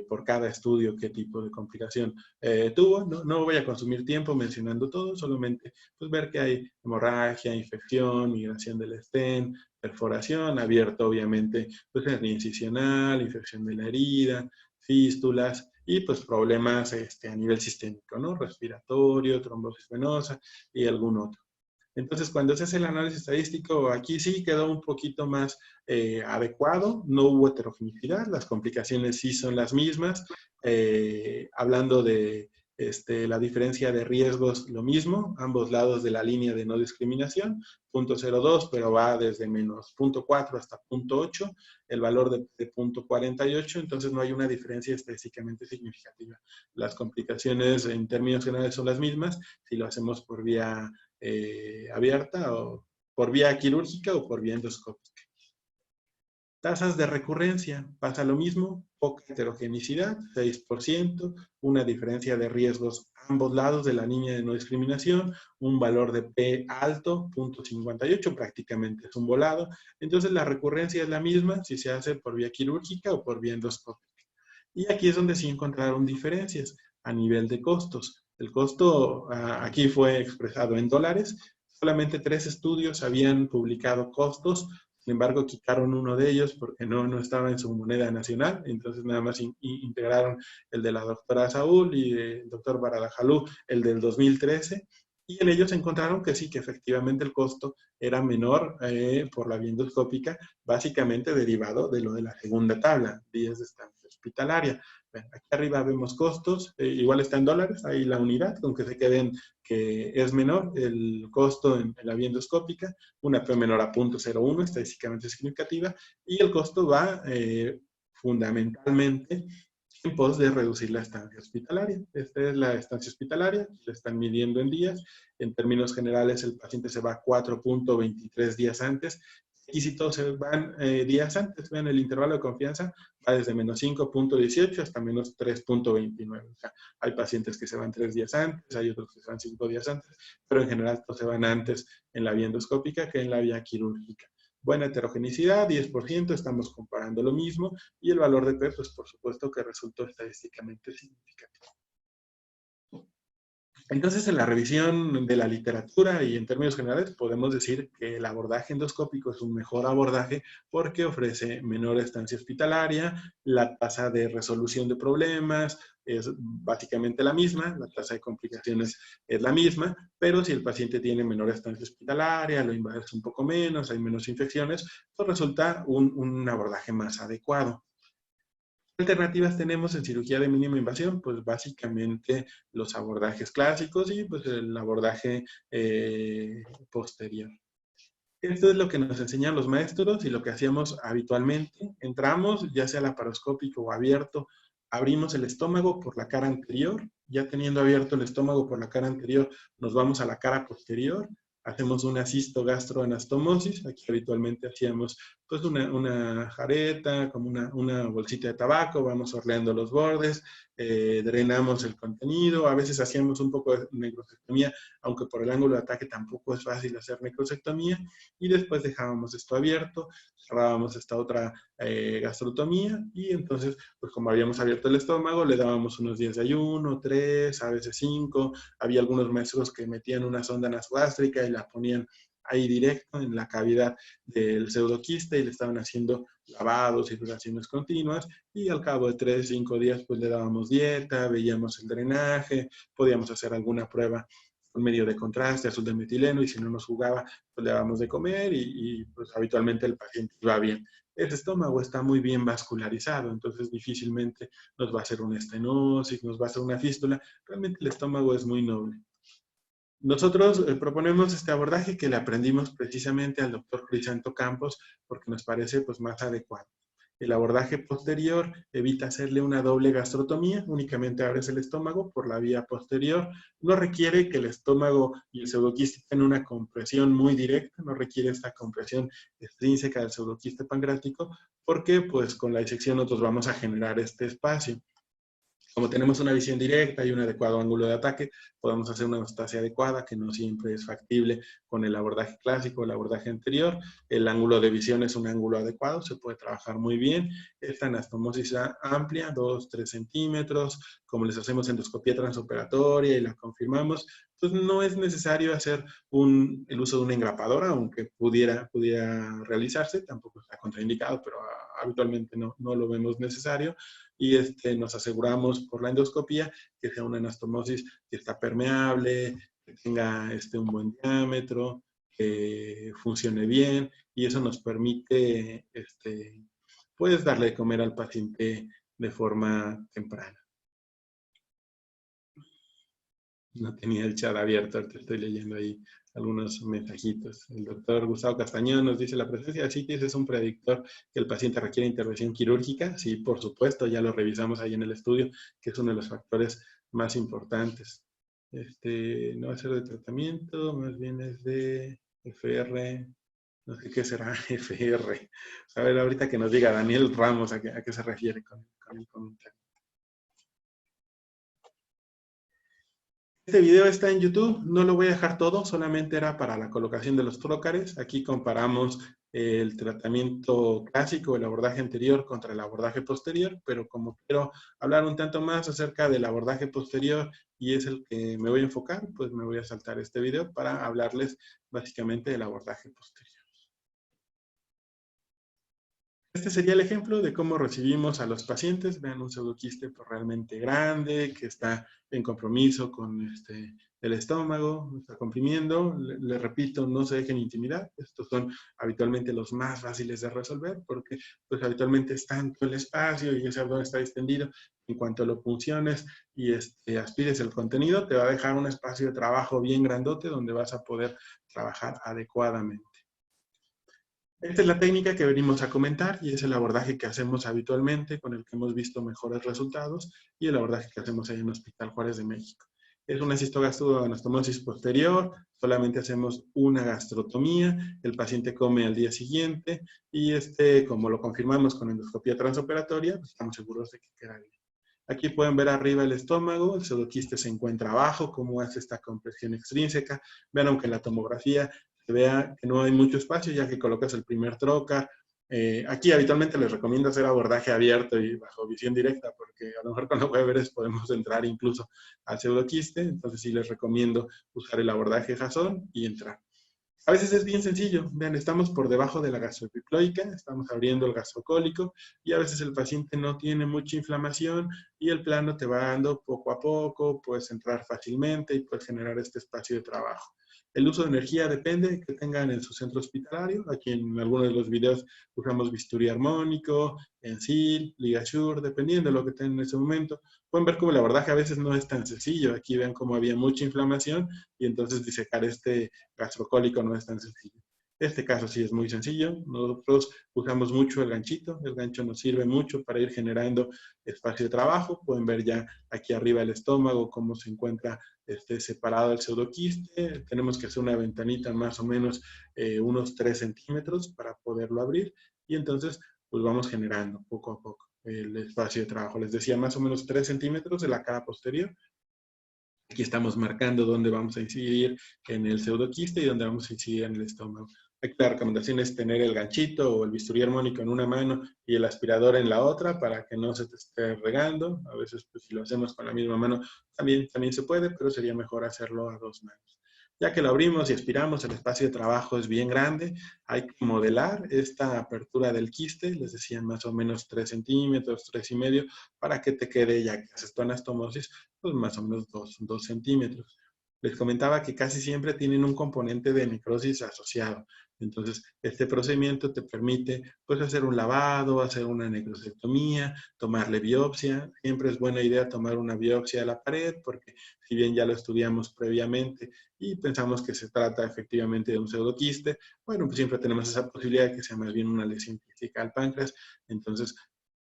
por cada estudio qué tipo de complicación tuvo. No voy a consumir tiempo mencionando todo, solamente pues, ver que hay hemorragia, infección, migración del estén, perforación, abierto obviamente, pues hernia incisional, infección de la herida, fístulas y pues problemas a nivel sistémico, ¿no? Respiratorio, trombosis venosa y algún otro. Entonces, cuando se hace el análisis estadístico, aquí sí quedó un poquito más adecuado, no hubo heterogeneidad, las complicaciones sí son las mismas. Hablando de la diferencia de riesgos, lo mismo, ambos lados de la línea de no discriminación, 0.02, pero va desde menos 0.4 hasta 0.8, el valor de 0.48, entonces no hay una diferencia estadísticamente significativa. Las complicaciones en términos generales son las mismas, si lo hacemos por vía abierta o por vía quirúrgica o por vía endoscópica. Tasas de recurrencia, pasa lo mismo, poca heterogeneidad, 6%, una diferencia de riesgos a ambos lados de la línea de no discriminación, un valor de P alto, 0.58, prácticamente es un volado. Entonces la recurrencia es la misma si se hace por vía quirúrgica o por vía endoscópica. Y aquí es donde sí encontraron diferencias a nivel de costos. El costo aquí fue expresado en dólares. Solamente 3 estudios habían publicado costos. Sin embargo, quitaron uno de ellos porque no estaba en su moneda nacional. Entonces, nada más integraron el de la doctora Saúl y el doctor Baradajalú, el del 2013. Y en ellos encontraron que sí, que efectivamente el costo era menor por la vía endoscópica, básicamente derivado de lo de la segunda tabla, días de estancia hospitalaria. Bueno, aquí arriba vemos costos, igual está en dólares, ahí la unidad, con que se queden que es menor el costo en la vía endoscópica, una P menor a 0.01, estadísticamente significativa, y el costo va fundamentalmente en pos de reducir la estancia hospitalaria. Esta es la estancia hospitalaria, la están midiendo en días. En términos generales, el paciente se va 4.23 días antes, Y si todos se van días antes, vean el intervalo de confianza, va desde menos 5.18 hasta menos 3.29. O sea, hay pacientes que se van 3 días antes, hay otros que se van 5 días antes, pero en general todos se van antes en la vía endoscópica que en la vía quirúrgica. Buena heterogenicidad, 10%, estamos comparando lo mismo, y el valor de P, pues por supuesto que resultó estadísticamente significativo. Entonces, en la revisión de la literatura y en términos generales, podemos decir que el abordaje endoscópico es un mejor abordaje porque ofrece menor estancia hospitalaria, la tasa de resolución de problemas es básicamente la misma, la tasa de complicaciones es la misma, pero si el paciente tiene menor estancia hospitalaria, lo invades un poco menos, hay menos infecciones, pues resulta un abordaje más adecuado. ¿Qué alternativas tenemos en cirugía de mínima invasión? Pues básicamente los abordajes clásicos y pues el abordaje posterior. Esto es lo que nos enseñan los maestros y lo que hacíamos habitualmente. Entramos, ya sea laparoscópico o abierto, abrimos el estómago por la cara anterior. Ya teniendo abierto el estómago por la cara anterior, nos vamos a la cara posterior. Hacemos una cistogastroanastomosis. Aquí habitualmente hacíamos pues una jareta, como una bolsita de tabaco, vamos orleando los bordes, drenamos el contenido. A veces hacíamos un poco de necrosectomía, aunque por el ángulo de ataque tampoco es fácil hacer necrosectomía, y después dejábamos esto abierto, cerrábamos esta otra gastrotomía, y entonces, pues como habíamos abierto el estómago, le dábamos unos 10 de ayuno, 3, a veces 5, había algunos maestros que metían una sonda nasogástrica y la ponían ahí directo en la cavidad del pseudoquiste y le estaban haciendo lavados y irrigaciones continuas, y al cabo de 3, 5 días pues le dábamos dieta, veíamos el drenaje, podíamos hacer alguna prueba con medio de contraste, azul de metileno, y si no nos jugaba, pues le dábamos de comer y pues habitualmente el paciente iba bien. El estómago está muy bien vascularizado, entonces difícilmente nos va a hacer una estenosis, nos va a hacer una fístula. Realmente el estómago es muy noble. Nosotros proponemos este abordaje que le aprendimos precisamente al doctor Crisanto Campos porque nos parece pues, más adecuado. El abordaje posterior evita hacerle una doble gastrotomía, únicamente abres el estómago por la vía posterior. No requiere que el estómago y el pseudoquiste tengan una compresión muy directa, no requiere esta compresión extrínseca del pseudoquiste pancreático, porque pues con la disección nosotros vamos a generar este espacio. Como tenemos una visión directa y un adecuado ángulo de ataque, podemos hacer una anastomosis adecuada, que no siempre es factible con el abordaje clásico, el abordaje anterior. El ángulo de visión es un ángulo adecuado, se puede trabajar muy bien. Esta anastomosis amplia, 2-3 centímetros, como les hacemos endoscopía transoperatoria y la confirmamos, pues no es necesario hacer el uso de una engrapadora, aunque pudiera realizarse, tampoco está contraindicado, pero habitualmente no lo vemos necesario. Y nos aseguramos por la endoscopía que sea una anastomosis que está permeable, que tenga un buen diámetro, que funcione bien, y eso nos permite pues darle de comer al paciente de forma temprana. No tenía el chat abierto, te estoy leyendo ahí algunos mensajitos. El doctor Gustavo Castañón nos dice, la presencia de citis es un predictor que el paciente requiere intervención quirúrgica. Sí, por supuesto, ya lo revisamos ahí en el estudio, que es uno de los factores más importantes. No va a ser de tratamiento, más bien es de FR, no sé qué será FR. A ver, ahorita que nos diga Daniel Ramos a qué se refiere con el comentario. Este video está en YouTube, no lo voy a dejar todo, solamente era para la colocación de los trócares. Aquí comparamos el tratamiento clásico, el abordaje anterior contra el abordaje posterior, pero como quiero hablar un tanto más acerca del abordaje posterior y es el que me voy a enfocar, pues me voy a saltar este video para hablarles básicamente del abordaje posterior. Este sería el ejemplo de cómo recibimos a los pacientes. Vean un pseudoquiste realmente grande, que está en compromiso con el estómago, está comprimiendo. Le repito, no se dejen intimidar. Estos son habitualmente los más fáciles de resolver porque pues, habitualmente está en todo el espacio y ese abdomen está extendido. En cuanto lo punciones y aspires el contenido, te va a dejar un espacio de trabajo bien grandote donde vas a poder trabajar adecuadamente. Esta es la técnica que venimos a comentar y es el abordaje que hacemos habitualmente, con el que hemos visto mejores resultados, y el abordaje que hacemos ahí en Hospital Juárez de México. Es una cistogastroctomosis posterior, solamente hacemos una gastrotomía, el paciente come al día siguiente y como lo confirmamos con endoscopía transoperatoria, pues estamos seguros de que queda bien. Aquí pueden ver arriba el estómago, el pseudoquiste se encuentra abajo, cómo hace esta compresión extrínseca. Vean, aunque en la tomografía se vea que no hay mucho espacio, ya que colocas el primer trocar. Aquí habitualmente les recomiendo hacer abordaje abierto y bajo visión directa, porque a lo mejor con los Weberes podemos entrar incluso al pseudoquiste, entonces sí les recomiendo usar el abordaje Jason y entrar. A veces es bien sencillo. Vean, estamos por debajo de la gastroepicloica, estamos abriendo el gastrocólico y a veces el paciente no tiene mucha inflamación y el plano te va dando poco a poco, puedes entrar fácilmente y puedes generar este espacio de trabajo. El uso de energía depende que tengan en su centro hospitalario. Aquí en algunos de los videos usamos bisturí armónico, Ensil, Ligasure, dependiendo de lo que tengan en ese momento. Pueden ver cómo el abordaje a veces no es tan sencillo. Aquí ven cómo había mucha inflamación y entonces disecar este gastrocólico no es tan sencillo. Este caso sí es muy sencillo. Nosotros usamos mucho el ganchito. El gancho nos sirve mucho para ir generando espacio de trabajo. Pueden ver ya aquí arriba el estómago, cómo se encuentra separado el pseudoquiste. Tenemos que hacer una ventanita más o menos unos 3 centímetros para poderlo abrir. Y entonces, pues vamos generando poco a poco el espacio de trabajo. Les decía, más o menos 3 centímetros de la cara posterior. Aquí estamos marcando dónde vamos a incidir en el pseudoquiste y dónde vamos a incidir en el estómago. Aquí la recomendación es tener el ganchito o el bisturí armónico en una mano y el aspirador en la otra para que no se te esté regando. A veces, pues, si lo hacemos con la misma mano, también se puede, pero sería mejor hacerlo a 2 manos. Ya que lo abrimos y aspiramos, el espacio de trabajo es bien grande. Hay que modelar esta apertura del quiste, les decía más o menos 3 centímetros, 3,5, para que te quede, ya que haces tu anastomosis, pues más o menos 2 centímetros. Les comentaba que casi siempre tienen un componente de necrosis asociado. Entonces, este procedimiento te permite pues hacer un lavado, hacer una necrosectomía, tomarle biopsia. Siempre es buena idea tomar una biopsia de la pared porque si bien ya lo estudiamos previamente y pensamos que se trata efectivamente de un pseudoquiste, bueno, pues siempre tenemos esa posibilidad de que sea más bien una lesión física al páncreas. Entonces,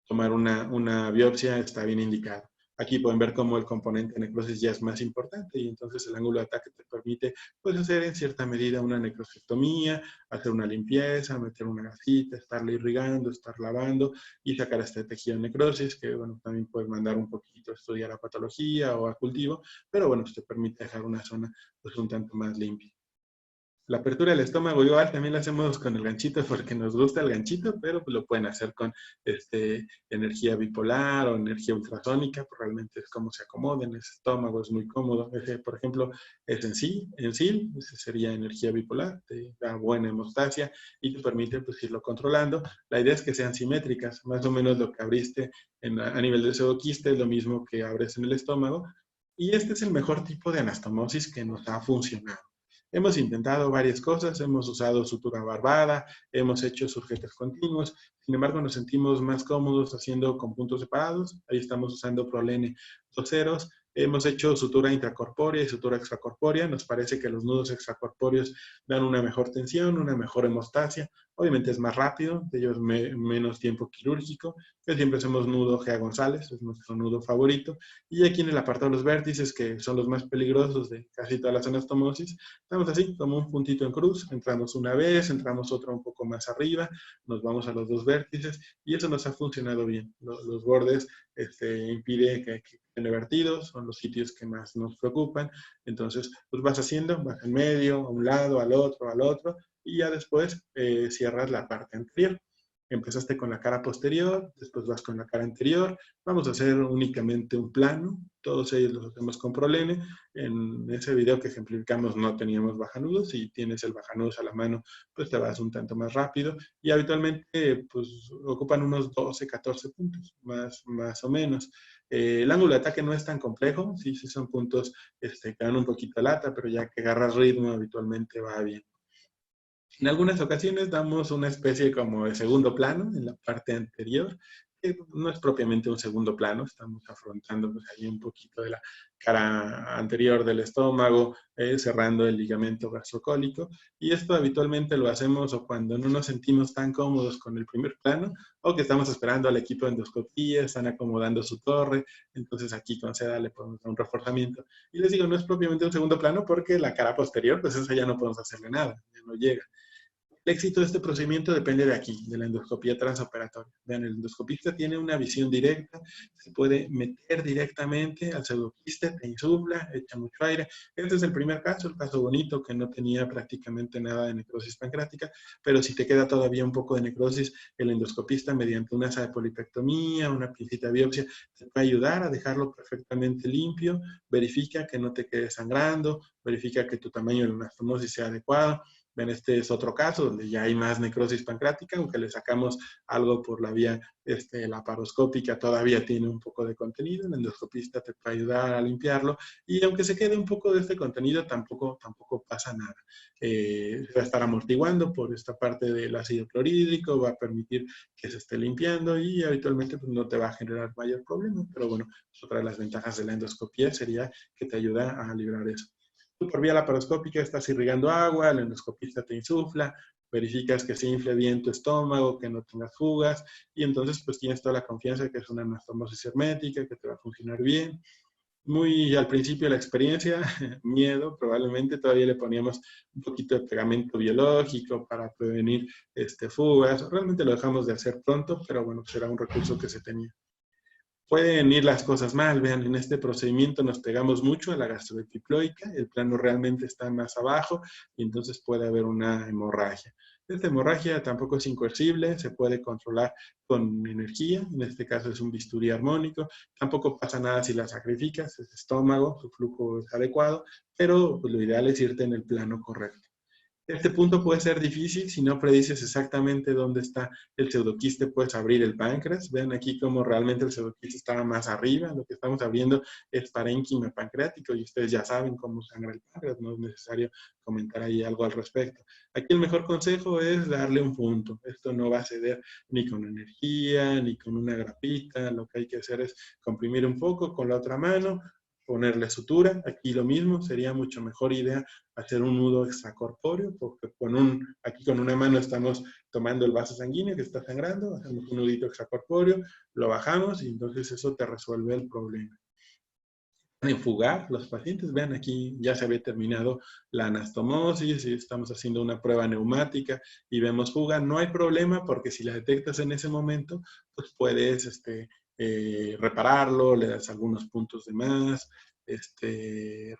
tomar una biopsia está bien indicado. Aquí pueden ver cómo el componente de necrosis ya es más importante y entonces el ángulo de ataque te permite pues, hacer en cierta medida una necrosectomía, hacer una limpieza, meter una gasita, estarle irrigando, estar lavando y sacar este tejido de necrosis, que bueno, también puedes mandar un poquito a estudiar a patología o a cultivo, pero bueno, pues te permite dejar una zona pues un tanto más limpia. La apertura del estómago igual también la hacemos con el ganchito porque nos gusta el ganchito, pero lo pueden hacer con energía bipolar o energía ultrasónica, pues realmente es como se acomoden, ese estómago es muy cómodo. Ese, por ejemplo, es Ensil, ese sería energía bipolar, te da buena hemostasia y te permite pues irlo controlando. La idea es que sean simétricas, más o menos lo que abriste a nivel de pseudoquiste es lo mismo que abres en el estómago, y este es el mejor tipo de anastomosis que nos ha funcionado. Hemos intentado varias cosas, hemos usado sutura barbada, hemos hecho sujetos continuos, sin embargo nos sentimos más cómodos haciendo con puntos separados. Ahí estamos usando Prolene 2 ceros. Hemos hecho sutura intracorpórea y sutura extracorpórea. Nos parece que los nudos extracorpóreos dan una mejor tensión, una mejor hemostasia. Obviamente es más rápido, de ellos menos tiempo quirúrgico. Pero siempre hacemos nudo Gea González, es nuestro nudo favorito. Y aquí en el apartado de los vértices, que son los más peligrosos de casi todas las anastomosis, estamos así, como un puntito en cruz. Entramos una vez, entramos otra un poco más arriba, nos vamos a los 2 vértices y eso nos ha funcionado bien. Los bordes impide que estén vertidos, son los sitios que más nos preocupan. Entonces, pues vas haciendo, vas en medio, a un lado, al otro, y ya después cierras la parte anterior. Empezaste con la cara posterior, después vas con la cara anterior. Vamos a hacer únicamente un plano, todos ellos los hacemos con Prolene. En ese video que ejemplificamos no teníamos bajanudos, si tienes el bajanudos a la mano, pues te vas un tanto más rápido y habitualmente pues ocupan unos 12, 14 puntos, más o menos. El ángulo de ataque no es tan complejo, sí son puntos que dan un poquito lata, pero ya que agarras ritmo habitualmente va bien. En algunas ocasiones damos una especie como de segundo plano en la parte anterior, no es propiamente un segundo plano, estamos afrontando pues, ahí un poquito de la cara anterior del estómago, cerrando el ligamento gastrocólico, y esto habitualmente lo hacemos o cuando no nos sentimos tan cómodos con el primer plano, o que estamos esperando al equipo de endoscopía, están acomodando su torre, entonces aquí con seda le podemos dar un reforzamiento. Y les digo, no es propiamente un segundo plano porque la cara posterior, pues esa ya no podemos hacerle nada, ya no llega. El éxito de este procedimiento depende de aquí, de la endoscopía transoperatoria. Vean, el endoscopista tiene una visión directa, se puede meter directamente al pseudoquiste, te insufla, echa mucho aire. Este es el primer caso, el caso bonito, que no tenía prácticamente nada de necrosis pancreática, pero si te queda todavía un poco de necrosis, el endoscopista, mediante una sapolipectomía, una pincita de biopsia, te puede ayudar a dejarlo perfectamente limpio, verifica que no te quede sangrando, verifica que tu tamaño de la anastomosis sea adecuado. Ven, este es otro caso donde ya hay más necrosis pancreática, aunque le sacamos algo por la vía laparoscópica, todavía tiene un poco de contenido, el endoscopista te puede ayudar a limpiarlo, y aunque se quede un poco de este contenido, tampoco pasa nada. Va a estar amortiguando por esta parte del ácido clorhídrico, va a permitir que se esté limpiando y habitualmente pues, no te va a generar mayor problema, pero bueno, otra de las ventajas de la endoscopía sería que te ayuda a librar eso. Tú por vía laparoscópica estás irrigando agua, el endoscopista te insufla, verificas que se infle bien tu estómago, que no tengas fugas, y entonces pues tienes toda la confianza de que es una anastomosis hermética, que te va a funcionar bien. Muy al principio de la experiencia, miedo, probablemente todavía le poníamos un poquito de pegamento biológico para prevenir fugas. Realmente lo dejamos de hacer pronto, pero bueno, será un recurso que se tenía. Pueden ir las cosas mal, vean, en este procedimiento nos pegamos mucho a la gastroepiploica, el plano realmente está más abajo y entonces puede haber una hemorragia. Esta hemorragia tampoco es incoercible, se puede controlar con energía, en este caso es un bisturí armónico, tampoco pasa nada si la sacrificas, es estómago, su flujo es adecuado, pero pues, lo ideal es irte en el plano correcto. Este punto puede ser difícil si no predices exactamente dónde está el pseudoquiste, puedes abrir el páncreas. Vean aquí cómo realmente el pseudoquiste estaba más arriba. Lo que estamos abriendo es parénquima pancreático y ustedes ya saben cómo sangra el páncreas, no es necesario comentar ahí algo al respecto. Aquí el mejor consejo es darle un punto. Esto no va a ceder ni con energía, ni con una grapita. Lo que hay que hacer es comprimir un poco con la otra mano, ponerle sutura. Aquí lo mismo, sería mucho mejor idea hacer un nudo extracorpóreo, porque aquí con una mano estamos tomando el vaso sanguíneo que está sangrando, hacemos un nudito extracorpóreo, lo bajamos y entonces eso te resuelve el problema. En fugar, los pacientes, vean aquí ya se había terminado la anastomosis y estamos haciendo una prueba neumática y vemos fuga, no hay problema porque si la detectas en ese momento, pues puedes repararlo, le das algunos puntos de más,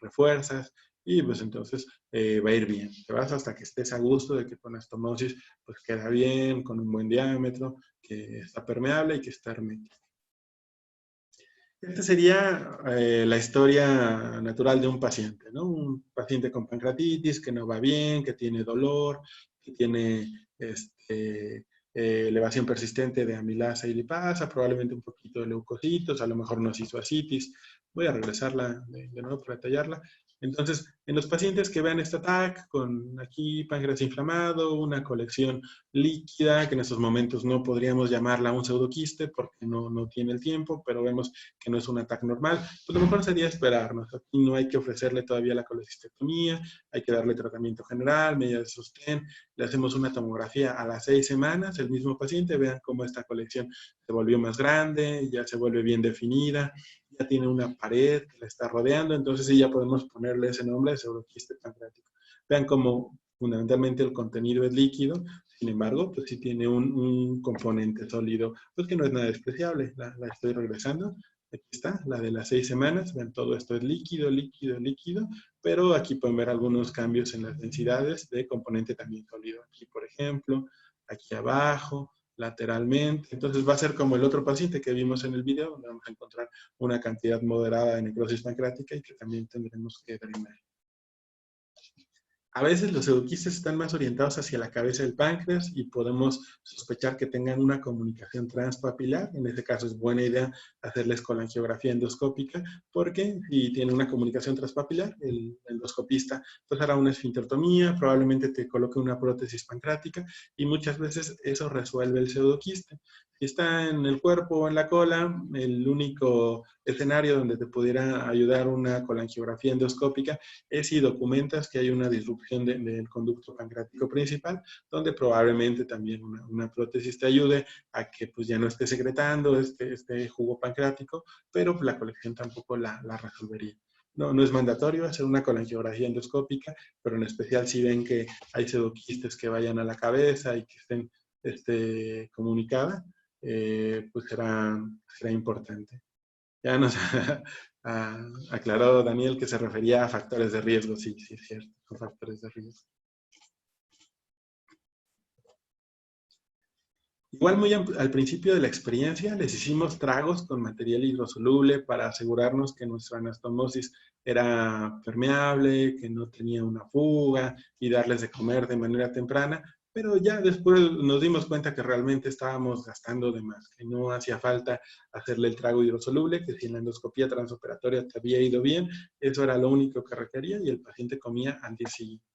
refuerzas y pues entonces va a ir bien. Te vas hasta que estés a gusto de que tu anastomosis pues queda bien, con un buen diámetro, que está permeable y que está hermética. Esta sería la historia natural de un paciente, ¿no? Un paciente con pancreatitis que no va bien, que tiene dolor, que tiene elevación persistente de amilasa y lipasa, probablemente un poquito de leucocitos, a lo mejor no se hizo ascitis. Voy a regresarla de nuevo para detallarla. Entonces, en los pacientes que vean este TAC con aquí páncreas inflamado, una colección líquida, que en estos momentos no podríamos llamarla un pseudoquiste porque no tiene el tiempo, pero vemos que no es un ataque normal, pues lo mejor sería esperarnos. Aquí no hay que ofrecerle todavía la colecistectomía, hay que darle tratamiento general, medidas de sostén, le hacemos una tomografía a las 6 semanas, el mismo paciente, vean cómo esta colección se volvió más grande, ya se vuelve bien definida, ya tiene una pared que la está rodeando, entonces sí ya podemos ponerle ese nombre de pseudoquiste pancreático. Vean cómo fundamentalmente el contenido es líquido, sin embargo, pues sí tiene un componente sólido, pues que no es nada despreciable. La estoy regresando. Aquí está, la de las 6 semanas. Ven, todo esto es líquido, líquido, líquido, pero aquí pueden ver algunos cambios en las densidades de componente también sólido. Aquí, por ejemplo, aquí abajo, lateralmente. Entonces va a ser como el otro paciente que vimos en el video, donde vamos a encontrar una cantidad moderada de necrosis pancreática y que también tendremos que drenar. A veces los pseudoquistes están más orientados hacia la cabeza del páncreas y podemos sospechar que tengan una comunicación transpapilar. En este caso es buena idea hacerles colangiografía endoscópica porque si tiene una comunicación transpapilar, el endoscopista pues hará una esfinterotomía, probablemente te coloque una prótesis pancreática y muchas veces eso resuelve el pseudoquiste. Si está en el cuerpo o en la cola, el único escenario donde te pudiera ayudar una colangiografía endoscópica es si documentas que hay una disrupción del conducto pancreático principal, donde probablemente también una prótesis te ayude a que pues, ya no esté secretando este jugo pancreático, pero la colección tampoco la resolvería. No es mandatorio hacer una colangiografía endoscópica, pero en especial si ven que hay pseudoquistes que vayan a la cabeza y que estén comunicadas, pues será importante. Ya nos aclaró Daniel que se refería a factores de riesgo. Sí, sí, es cierto, son factores de riesgo. Igual muy al principio de la experiencia les hicimos tragos con material hidrosoluble para asegurarnos que nuestra anastomosis era permeable, que no tenía una fuga y darles de comer de manera temprana, pero ya después nos dimos cuenta que realmente estábamos gastando de más, que no hacía falta hacerle el trago hidrosoluble, que si en la endoscopía transoperatoria te había ido bien, eso era lo único que requería y el paciente comía al día siguiente.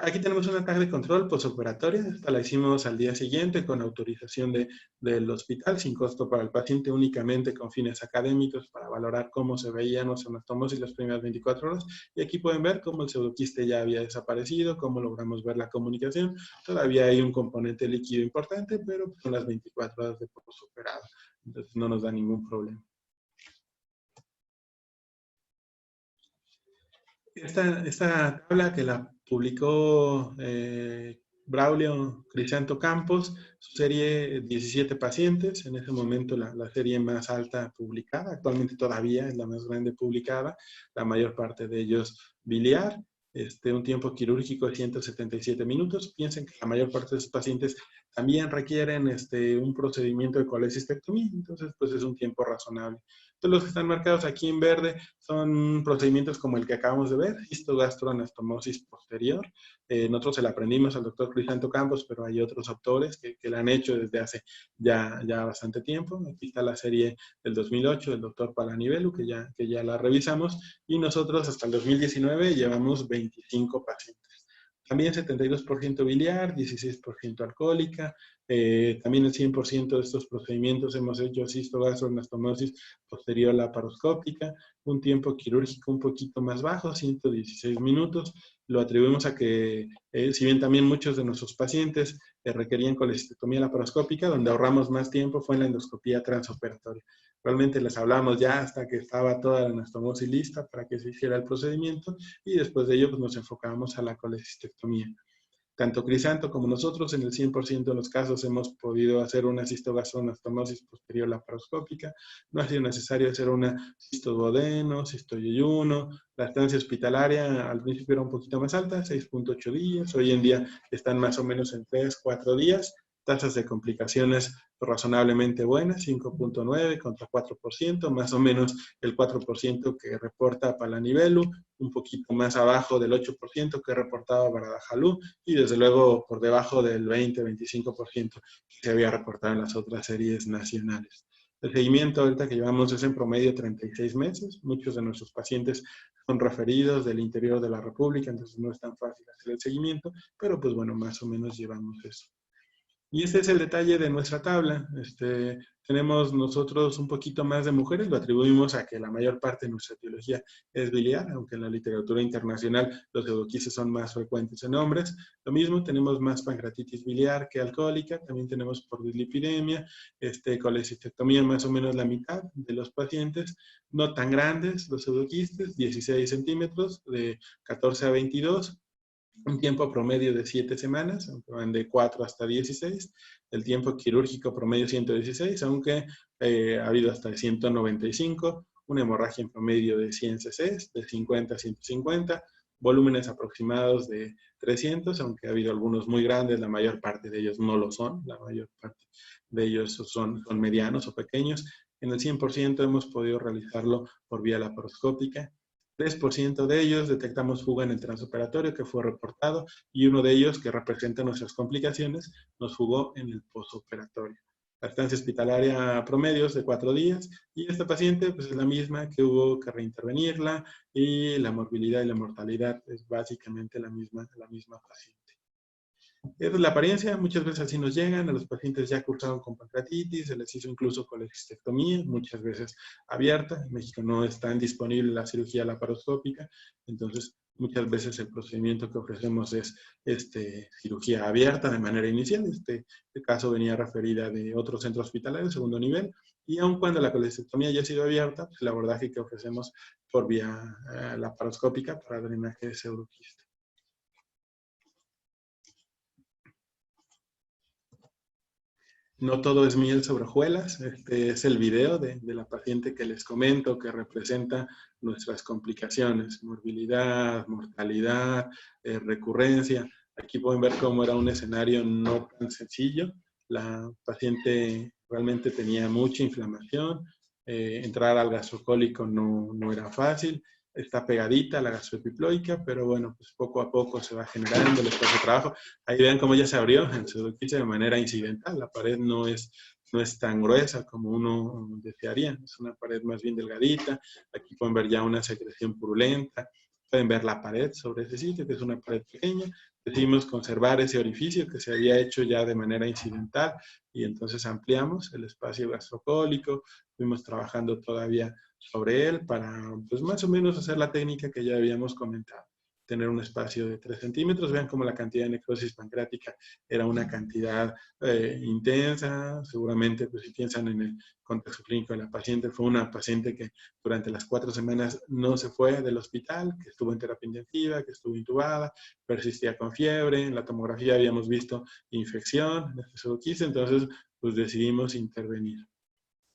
Aquí tenemos una caja de control postoperatoria. Esta la hicimos al día siguiente con autorización del hospital, sin costo para el paciente, únicamente con fines académicos para valorar cómo se veían los hematomosis las primeras 24 horas. Y aquí pueden ver cómo el pseudoquiste ya había desaparecido, cómo logramos ver la comunicación. Todavía hay un componente líquido importante, pero son las 24 horas de postoperado. Entonces no nos da ningún problema. Esta tabla que la publicó Braulio Crisanto Campos, su serie 17 pacientes, en ese momento la serie más alta publicada, actualmente todavía es la más grande publicada, la mayor parte de ellos biliar, un tiempo quirúrgico de 177 minutos. Piensen que la mayor parte de esos pacientes también requieren un procedimiento de colecistectomía, entonces pues es un tiempo razonable. Entonces, los que están marcados aquí en verde son procedimientos como el que acabamos de ver, histogastroanastomosis posterior. Nosotros se la aprendimos al doctor Crisanto Campos, pero hay otros autores que la han hecho desde hace ya bastante tiempo. Aquí está la serie del 2008 del doctor Palanivelu, que ya la revisamos, y nosotros hasta el 2019 llevamos 25 pacientes. También 72% biliar, 16% alcohólica. También el 100% de estos procedimientos hemos hecho cistogastroanastomosis posterior laparoscópica, un tiempo quirúrgico un poquito más bajo, 116 minutos. Lo atribuimos a que, si bien también muchos de nuestros pacientes requerían colecistectomía laparoscópica, donde ahorramos más tiempo fue en la endoscopía transoperatoria. Realmente les hablamos ya hasta que estaba toda la anastomosis lista para que se hiciera el procedimiento y después de ello pues, nos enfocábamos a la colecistectomía. Tanto Crisanto como nosotros, en el 100% de los casos, hemos podido hacer una cistogastroanastomosis posterior laparoscópica. No ha sido necesario hacer una cistoduodeno, cistoyeyuno. La estancia hospitalaria al principio era un poquito más alta, 6.8 días. Hoy en día están más o menos en 3-4 días. Tasas de complicaciones razonablemente buenas, 5.9 contra 4%, más o menos el 4% que reporta Palanivelu, un poquito más abajo del 8% que reportaba Baradajalú y desde luego por debajo del 20-25% que se había reportado en las otras series nacionales. El seguimiento ahorita que llevamos es en promedio 36 meses. Muchos de nuestros pacientes son referidos del interior de la República, entonces no es tan fácil hacer el seguimiento, pero pues bueno, más o menos llevamos eso. Y este es el detalle de nuestra tabla. Tenemos nosotros un poquito más de mujeres, lo atribuimos a que la mayor parte de nuestra etiología es biliar, aunque en la literatura internacional los pseudoquistes son más frecuentes en hombres. Lo mismo, tenemos más pancreatitis biliar que alcohólica, también tenemos por dislipidemia, colecistectomía más o menos la mitad de los pacientes, no tan grandes los pseudoquistes, 16 centímetros, de 14 a 22, un tiempo promedio de 7 semanas, aunque van de 4 hasta 16, el tiempo quirúrgico promedio 116, aunque ha habido hasta 195, una hemorragia en promedio de 100 cc, de 50 a 150, volúmenes aproximados de 300, aunque ha habido algunos muy grandes, la mayor parte de ellos no lo son, la mayor parte de ellos son medianos o pequeños. En el 100% hemos podido realizarlo por vía laparoscópica. 3% de ellos detectamos fuga en el transoperatorio que fue reportado y uno de ellos, que representa nuestras complicaciones, nos fugó en el postoperatorio. La estancia hospitalaria promedio es de 4 días y esta paciente pues, es la misma que hubo que reintervenirla y la morbilidad y la mortalidad es básicamente la misma paciente. Es la apariencia, muchas veces así nos llegan, a los pacientes ya cursaron con pancreatitis, se les hizo incluso colecistectomía, muchas veces abierta. En México no es tan disponible la cirugía laparoscópica, entonces muchas veces el procedimiento que ofrecemos es cirugía abierta de manera inicial. Este caso venía referida de otro centro hospitalario, segundo nivel, y aun cuando la colecistectomía ya ha sido abierta, pues el abordaje que ofrecemos por vía laparoscópica para drenaje de pseudoquiste. No todo es miel sobre hojuelas. Este es el video de la paciente que les comento, que representa nuestras complicaciones, morbilidad, mortalidad, recurrencia. Aquí pueden ver cómo era un escenario no tan sencillo. La paciente realmente tenía mucha inflamación. Entrar al gastrocólico no era fácil. Está pegadita la gastroepiploica, pero bueno, pues poco a poco se va generando el espacio de trabajo. Ahí ven cómo ya se abrió en pseudoquiste de manera incidental. La pared no es tan gruesa como uno desearía. Es una pared más bien delgadita. Aquí pueden ver ya una secreción purulenta. Pueden ver la pared sobre ese sitio, que es una pared pequeña. Decidimos conservar ese orificio que se había hecho ya de manera incidental y entonces ampliamos el espacio gastrocólico. Fuimos trabajando todavía sobre él para, pues más o menos hacer la técnica que ya habíamos comentado. Tener un espacio de 3 centímetros. Vean cómo la cantidad de necrosis pancreática era una cantidad intensa. Seguramente, pues si piensan en el contexto clínico de la paciente, fue una paciente que durante las 4 semanas no se fue del hospital, que estuvo en terapia intensiva, que estuvo intubada, persistía con fiebre. En la tomografía habíamos visto infección en este pseudoquiste, entonces pues decidimos intervenir.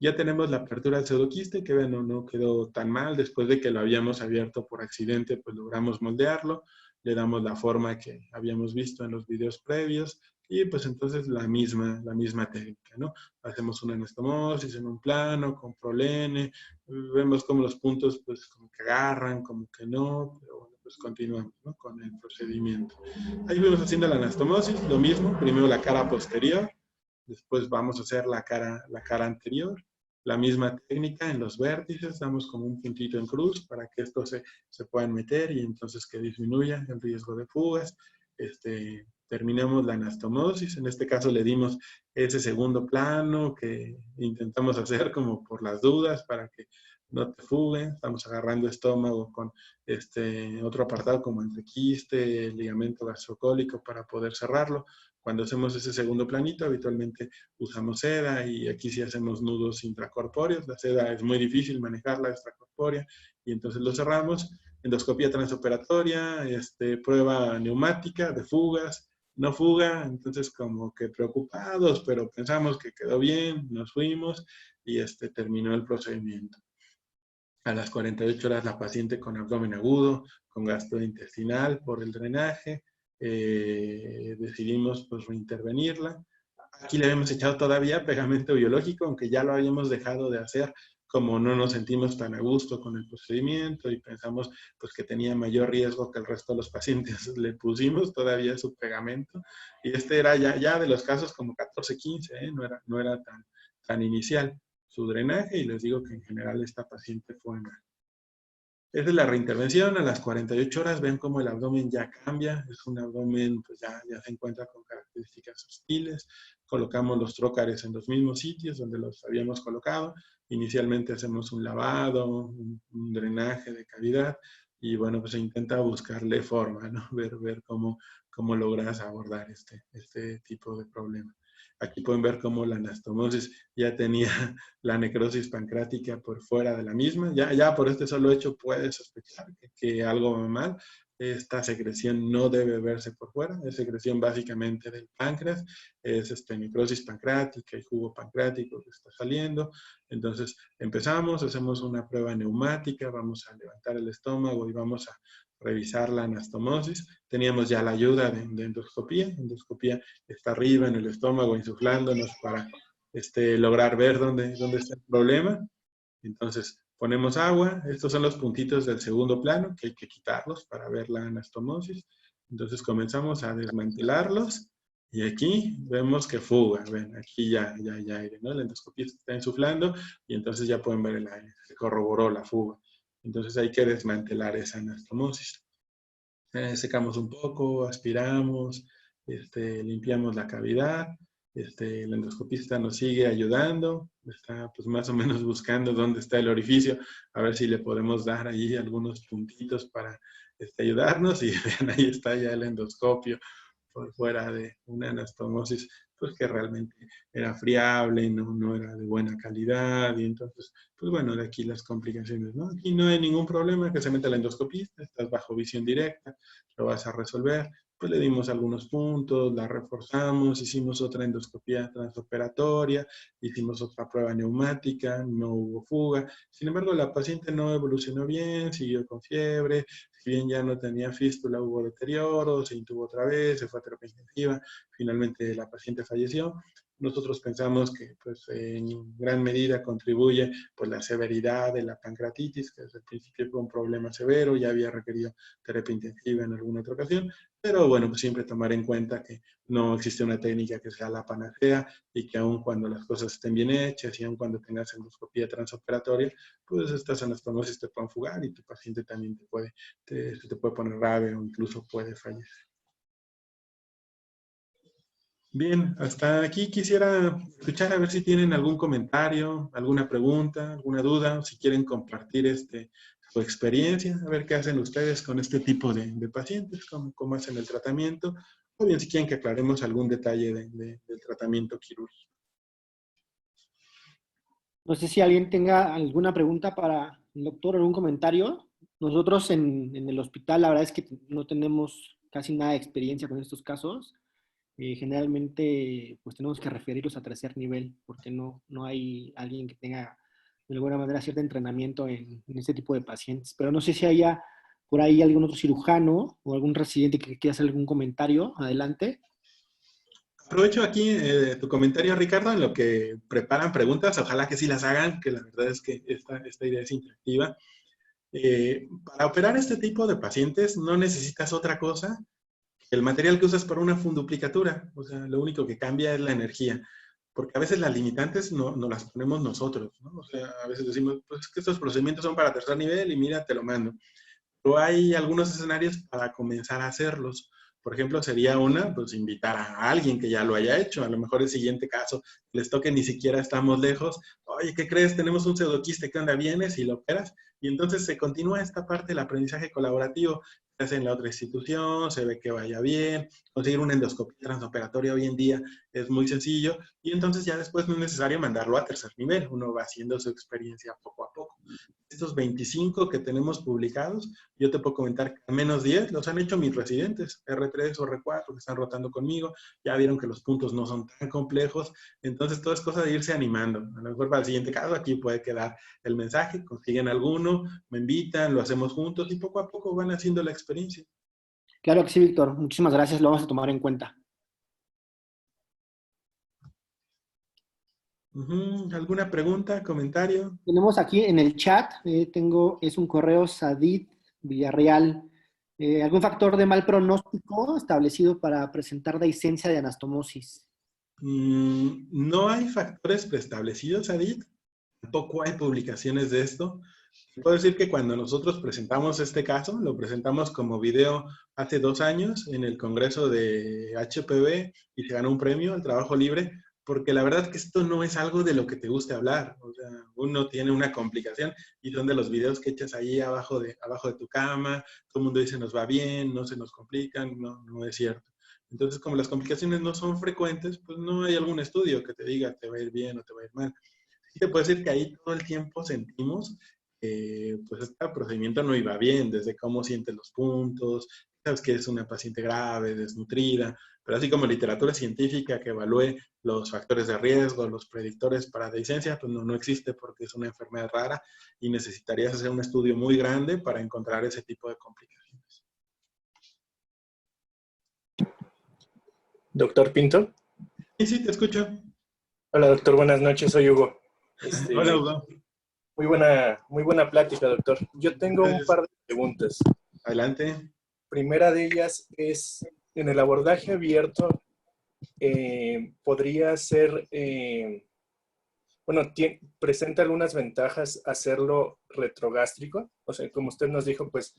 Ya tenemos la apertura del pseudoquiste, que bueno, no quedó tan mal. Después de que lo habíamos abierto por accidente, pues logramos moldearlo, le damos la forma que habíamos visto en los videos previos y pues entonces la misma técnica, ¿no? Hacemos una anastomosis en un plano, con prolene, vemos como los puntos pues como que agarran, como que no, pero bueno, pues continuamos, ¿no? Con el procedimiento. Ahí vamos haciendo la anastomosis, lo mismo, primero la cara posterior, después vamos a hacer la cara anterior, la misma técnica en los vértices, damos como un puntito en cruz para que estos se puedan meter y entonces que disminuya el riesgo de fugas. Terminamos la anastomosis, en este caso le dimos ese segundo plano que intentamos hacer como por las dudas para que no te fuguen. Estamos agarrando estómago con otro apartado como entrequiste, ligamento gastrocólico para poder cerrarlo. Cuando hacemos ese segundo planito, habitualmente usamos seda y aquí sí hacemos nudos intracorpóreos. La seda es muy difícil manejarla extracorpórea y entonces lo cerramos. Endoscopía transoperatoria, prueba neumática de fugas, no fuga, entonces como que preocupados, pero pensamos que quedó bien, nos fuimos y terminó el procedimiento. A las 48 horas la paciente con abdomen agudo, con gastrointestinal por el drenaje, decidimos pues reintervenirla. Aquí le habíamos echado todavía pegamento biológico, aunque ya lo habíamos dejado de hacer, como no nos sentimos tan a gusto con el procedimiento y pensamos pues que tenía mayor riesgo que el resto de los pacientes. Le pusimos todavía su pegamento y era ya de los casos como 14, 15, no era tan inicial su drenaje y les digo que en general esta paciente fue mal. Esa es la reintervención a las 48 horas. Ven cómo el abdomen ya cambia. Es un abdomen, pues ya se encuentra con características hostiles. Colocamos los trócares en los mismos sitios donde los habíamos colocado. Inicialmente hacemos un lavado, un drenaje de cavidad y bueno, pues se intenta buscarle forma, ¿no? Ver cómo logras abordar este tipo de problema. Aquí pueden ver cómo la anastomosis ya tenía la necrosis pancreática por fuera de la misma. Ya por este solo hecho puedes sospechar que algo va mal. Esta secreción no debe verse por fuera, es secreción básicamente del páncreas, es necrosis pancreática y jugo pancreático que está saliendo. Entonces empezamos, hacemos una prueba neumática, vamos a levantar el estómago y vamos a revisar la anastomosis. Teníamos ya la ayuda de endoscopía. Endoscopía está arriba en el estómago insuflándonos para lograr ver dónde está el problema. Entonces, ponemos agua. Estos son los puntitos del segundo plano que hay que quitarlos para ver la anastomosis. Entonces, comenzamos a desmantelarlos. Y aquí vemos que fuga. Ven, aquí ya hay aire, ¿no? La endoscopía se está insuflando y entonces ya pueden ver el aire. Se corroboró la fuga. Entonces, hay que desmantelar esa anastomosis. Secamos un poco, aspiramos, limpiamos la cavidad, el endoscopista nos sigue ayudando, está pues más o menos buscando dónde está el orificio, a ver si le podemos dar ahí algunos puntitos para ayudarnos y vean, ahí está ya el endoscopio por fuera de una anastomosis, pues que realmente era friable, no era de buena calidad, y entonces, pues bueno, de aquí las complicaciones, ¿no? Aquí no hay ningún problema, que se meta la endoscopista, estás bajo visión directa, lo vas a resolver, pues le dimos algunos puntos, la reforzamos, hicimos otra endoscopía transoperatoria, hicimos otra prueba neumática, no hubo fuga, sin embargo la paciente no evolucionó bien, siguió con fiebre, si bien ya no tenía fístula, hubo deterioro, se intubó otra vez, se fue a terapia intensiva, finalmente la paciente falleció. Nosotros pensamos que pues, en gran medida contribuye pues, la severidad de la pancreatitis, que desde el principio fue un problema severo, ya había requerido terapia intensiva en alguna otra ocasión, pero bueno, pues siempre tomar en cuenta que no existe una técnica que sea la panacea y que aun cuando las cosas estén bien hechas y aun cuando tengas endoscopía transoperatoria, pues estas anastomosis te pueden fugar y tu paciente también se te puede poner grave o incluso puede fallecer. Bien, hasta aquí quisiera escuchar a ver si tienen algún comentario, alguna pregunta, alguna duda, o si quieren compartir su experiencia, a ver qué hacen ustedes con este tipo de pacientes, cómo hacen el tratamiento, o bien si quieren que aclaremos algún detalle del tratamiento quirúrgico. No sé si alguien tenga alguna pregunta para el doctor, algún comentario. Nosotros en el hospital, la verdad es que no tenemos casi nada de experiencia con estos casos. Generalmente, pues tenemos que referirlos a tercer nivel, porque no hay alguien que tenga de alguna manera cierto entrenamiento en este tipo de pacientes. Pero no sé si haya por ahí algún otro cirujano o algún residente que quiera hacer algún comentario. Adelante. Aprovecho aquí tu comentario, Ricardo, en lo que preparan preguntas. Ojalá que sí las hagan, que la verdad es que esta idea es interactiva. Para operar este tipo de pacientes no necesitas otra cosa que el material que usas para una funduplicatura. O sea, lo único que cambia es la energía. Porque a veces las limitantes no las ponemos nosotros, ¿no? O sea, a veces decimos, pues que estos procedimientos son para tercer nivel y mira, te lo mando. Pero hay algunos escenarios para comenzar a hacerlos. Por ejemplo, sería pues invitar a alguien que ya lo haya hecho. A lo mejor el siguiente caso les toque, ni siquiera estamos lejos. Oye, ¿qué crees? Tenemos un pseudoquiste, ¿qué onda? ¿Vienes y lo operas? Y entonces se continúa esta parte del aprendizaje colaborativo. Se hace en la otra institución, se ve que vaya bien. Conseguir una endoscopia transoperatoria hoy en día es muy sencillo. Y entonces ya después no es necesario mandarlo a tercer nivel. Uno va haciendo su experiencia poco a poco. Estos 25 que tenemos publicados, yo te puedo comentar que al menos 10 los han hecho mis residentes, R3 o R4, que están rotando conmigo, ya vieron que los puntos no son tan complejos, entonces todo es cosa de irse animando. A lo mejor para el siguiente caso aquí puede quedar el mensaje, consiguen alguno, me invitan, lo hacemos juntos y poco a poco van haciendo la experiencia. Claro que sí, Víctor. Muchísimas gracias. Lo vamos a tomar en cuenta. ¿Alguna pregunta, comentario? Tenemos aquí en el chat, es un correo Sadid Villarreal. ¿Algún factor de mal pronóstico establecido para presentar dehiscencia de anastomosis? No hay factores preestablecidos, Adit. Tampoco hay publicaciones de esto. Puedo decir que cuando nosotros presentamos este caso, lo presentamos como video hace 2 años en el Congreso de HPV y se ganó un premio al trabajo libre, porque la verdad que esto no es algo de lo que te guste hablar. O sea, uno tiene una complicación y son de los videos que echas ahí abajo de tu cama, todo el mundo dice nos va bien, no se nos complican, no es cierto. Entonces, como las complicaciones no son frecuentes, pues no hay algún estudio que te diga te va a ir bien o te va a ir mal. Sí te puedo decir que ahí todo el tiempo sentimos que pues este procedimiento no iba bien, desde cómo siente los puntos, sabes que es una paciente grave, desnutrida, pero así como literatura científica que evalúe los factores de riesgo, los predictores para dehiscencia, pues no existe porque es una enfermedad rara y necesitarías hacer un estudio muy grande para encontrar ese tipo de complicaciones. Doctor Pinto. Sí, te escucho. Hola, doctor. Buenas noches. Soy Hugo. Hola, Hugo. Muy buena plática, doctor. Yo tengo un par de preguntas. Adelante. Primera de ellas es, en el abordaje abierto, podría ser, presenta algunas ventajas hacerlo retrogástrico. O sea, como usted nos dijo, pues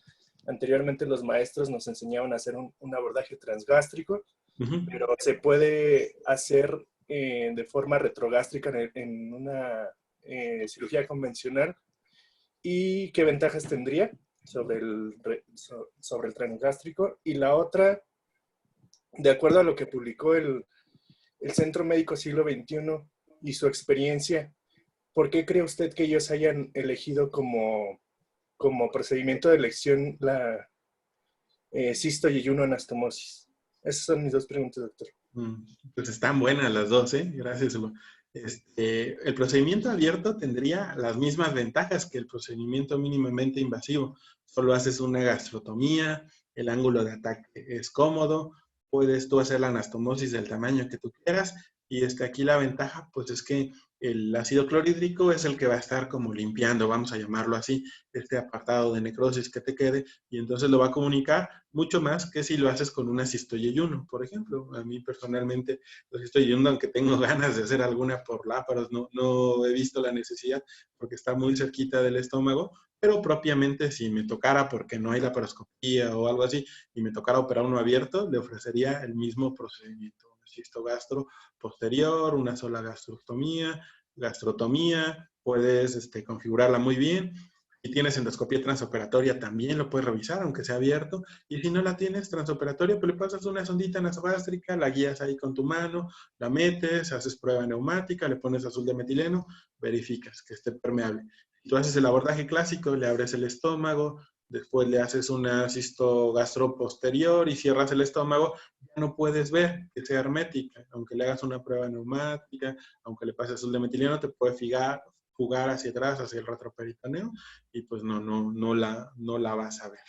anteriormente los maestros nos enseñaban a hacer un abordaje transgástrico. Ujú. pero se puede hacer de forma retrogástrica en una cirugía convencional. ¿Y qué ventajas tendría sobre el transgástrico? Y la otra, de acuerdo a lo que publicó el Centro Médico Siglo XXI y su experiencia, ¿por qué cree usted que ellos hayan elegido como procedimiento de elección la cisto-yeyuno-anastomosis? Esas son mis dos preguntas, doctor. Pues están buenas las dos, ¿eh? Gracias, Hugo. El procedimiento abierto tendría las mismas ventajas que el procedimiento mínimamente invasivo. Solo haces una gastrotomía, el ángulo de ataque es cómodo, puedes tú hacer la anastomosis del tamaño que tú quieras y aquí la ventaja pues es que el ácido clorhídrico es el que va a estar como limpiando, vamos a llamarlo así, este apartado de necrosis que te quede y entonces lo va a comunicar mucho más que si lo haces con una cistoyeyuno, por ejemplo. A mí personalmente, la cistoyeyuno, aunque tengo ganas de hacer alguna por láparos, no he visto la necesidad porque está muy cerquita del estómago, pero propiamente si me tocara, porque no hay laparoscopía o algo así, y me tocara operar uno abierto, le ofrecería el mismo procedimiento. Un cistogastro posterior, una sola gastrotomía, puedes configurarla muy bien. Si tienes endoscopía transoperatoria, también lo puedes revisar, aunque sea abierto. Y si no la tienes transoperatoria, pues le pasas una sondita nasogástrica, la guías ahí con tu mano, la metes, haces prueba neumática, le pones azul de metileno, verificas que esté permeable. Tú haces el abordaje clásico, le abres el estómago, después le haces una cistogastro posterior y cierras el estómago, ya no puedes ver que sea hermética. Aunque le hagas una prueba neumática, aunque le pases azul de metileno, te puede fugar hacia atrás, hacia el retroperitoneo, y pues no la vas a ver.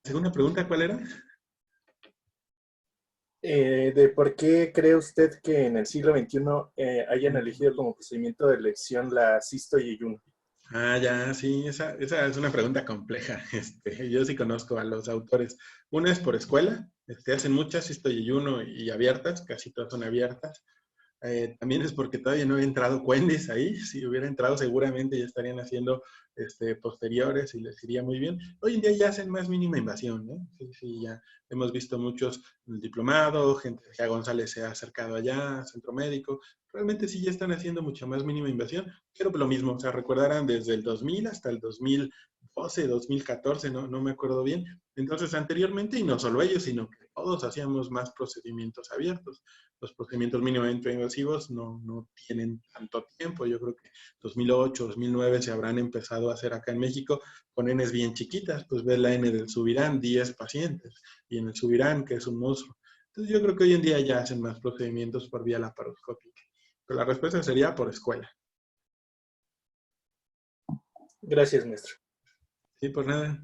Segunda pregunta, ¿cuál era? De por qué cree usted que en el siglo XXI hayan elegido como procedimiento de elección la cisto-yeyuno? Ya, sí, esa es una pregunta compleja. Yo sí conozco a los autores. Una es por escuela, hacen muchas cisto-yeyuno y abiertas, casi todas son abiertas. También es porque todavía no había entrado Cuendis ahí. Si hubiera entrado, seguramente ya estarían haciendo posteriores y les iría muy bien. Hoy en día ya hacen más mínima invasión, ¿no? Sí, sí, ya hemos visto muchos en el diplomado, gente de González se ha acercado allá, centro médico. Realmente sí ya están haciendo mucha más mínima invasión, pero lo mismo, o sea, recordarán desde el 2000 hasta el 2012, 2014, no me acuerdo bien. Entonces, anteriormente, y no solo ellos, sino que todos hacíamos más procedimientos abiertos. Los procedimientos mínimamente invasivos no tienen tanto tiempo. Yo creo que 2008, 2009 se habrán empezado a hacer acá en México con Ns bien chiquitas. Pues ves la N del Subirán, 10 pacientes, y en el Subirán, que es un monstruo. Entonces yo creo que hoy en día ya hacen más procedimientos por vía laparoscópica. Pero la respuesta sería por escuela. Gracias, maestro. Sí, pues nada.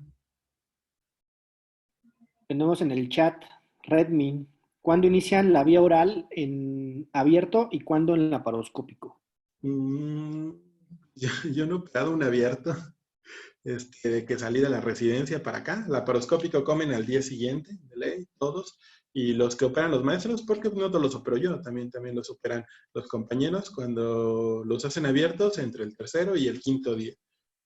Tenemos en el chat Redmi. ¿Cuándo inician la vía oral en abierto y cuándo en laparoscópico? Mm, yo no he operado un abierto de que salí de la residencia para acá. Laparoscópico comen al día siguiente, de ley, todos. Y los que operan los maestros, porque no todos los opero yo, también los operan los compañeros cuando los hacen abiertos entre el tercero y el quinto día.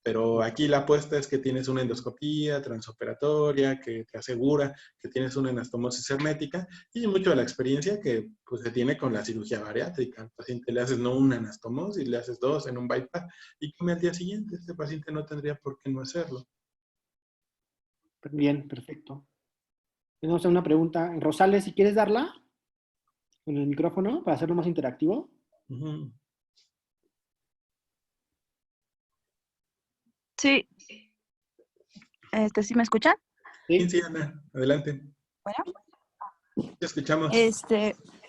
Pero aquí la apuesta es que tienes una endoscopía transoperatoria, que te asegura que tienes una anastomosis hermética y mucho de la experiencia que pues, se tiene con la cirugía bariátrica. Al paciente le haces no una anastomosis, le haces dos en un bypass y come al día siguiente. Este paciente no tendría por qué no hacerlo. Bien, perfecto. Tenemos una pregunta. Rosales, si quieres darla con el micrófono para hacerlo más interactivo. Uh-huh. Sí. ¿Sí me escuchan? Sí, Ana, adelante. Bueno. Te escuchamos.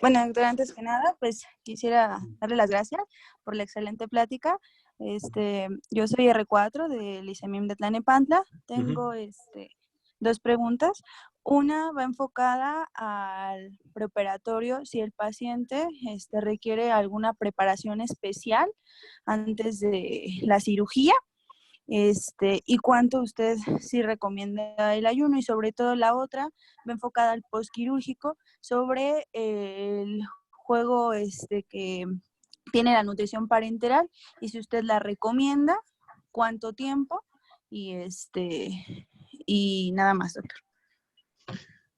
Bueno, doctor, antes que nada, pues quisiera darle las gracias por la excelente plática. Yo soy R4 del ICEMIM de Tlalnepantla. Tengo dos preguntas. Una va enfocada al preoperatorio, si el paciente requiere alguna preparación especial antes de la cirugía. Y cuánto usted sí recomienda el ayuno, y sobre todo la otra va enfocada al postquirúrgico sobre el juego que tiene la nutrición parenteral y si usted la recomienda, cuánto tiempo y nada más, doctor.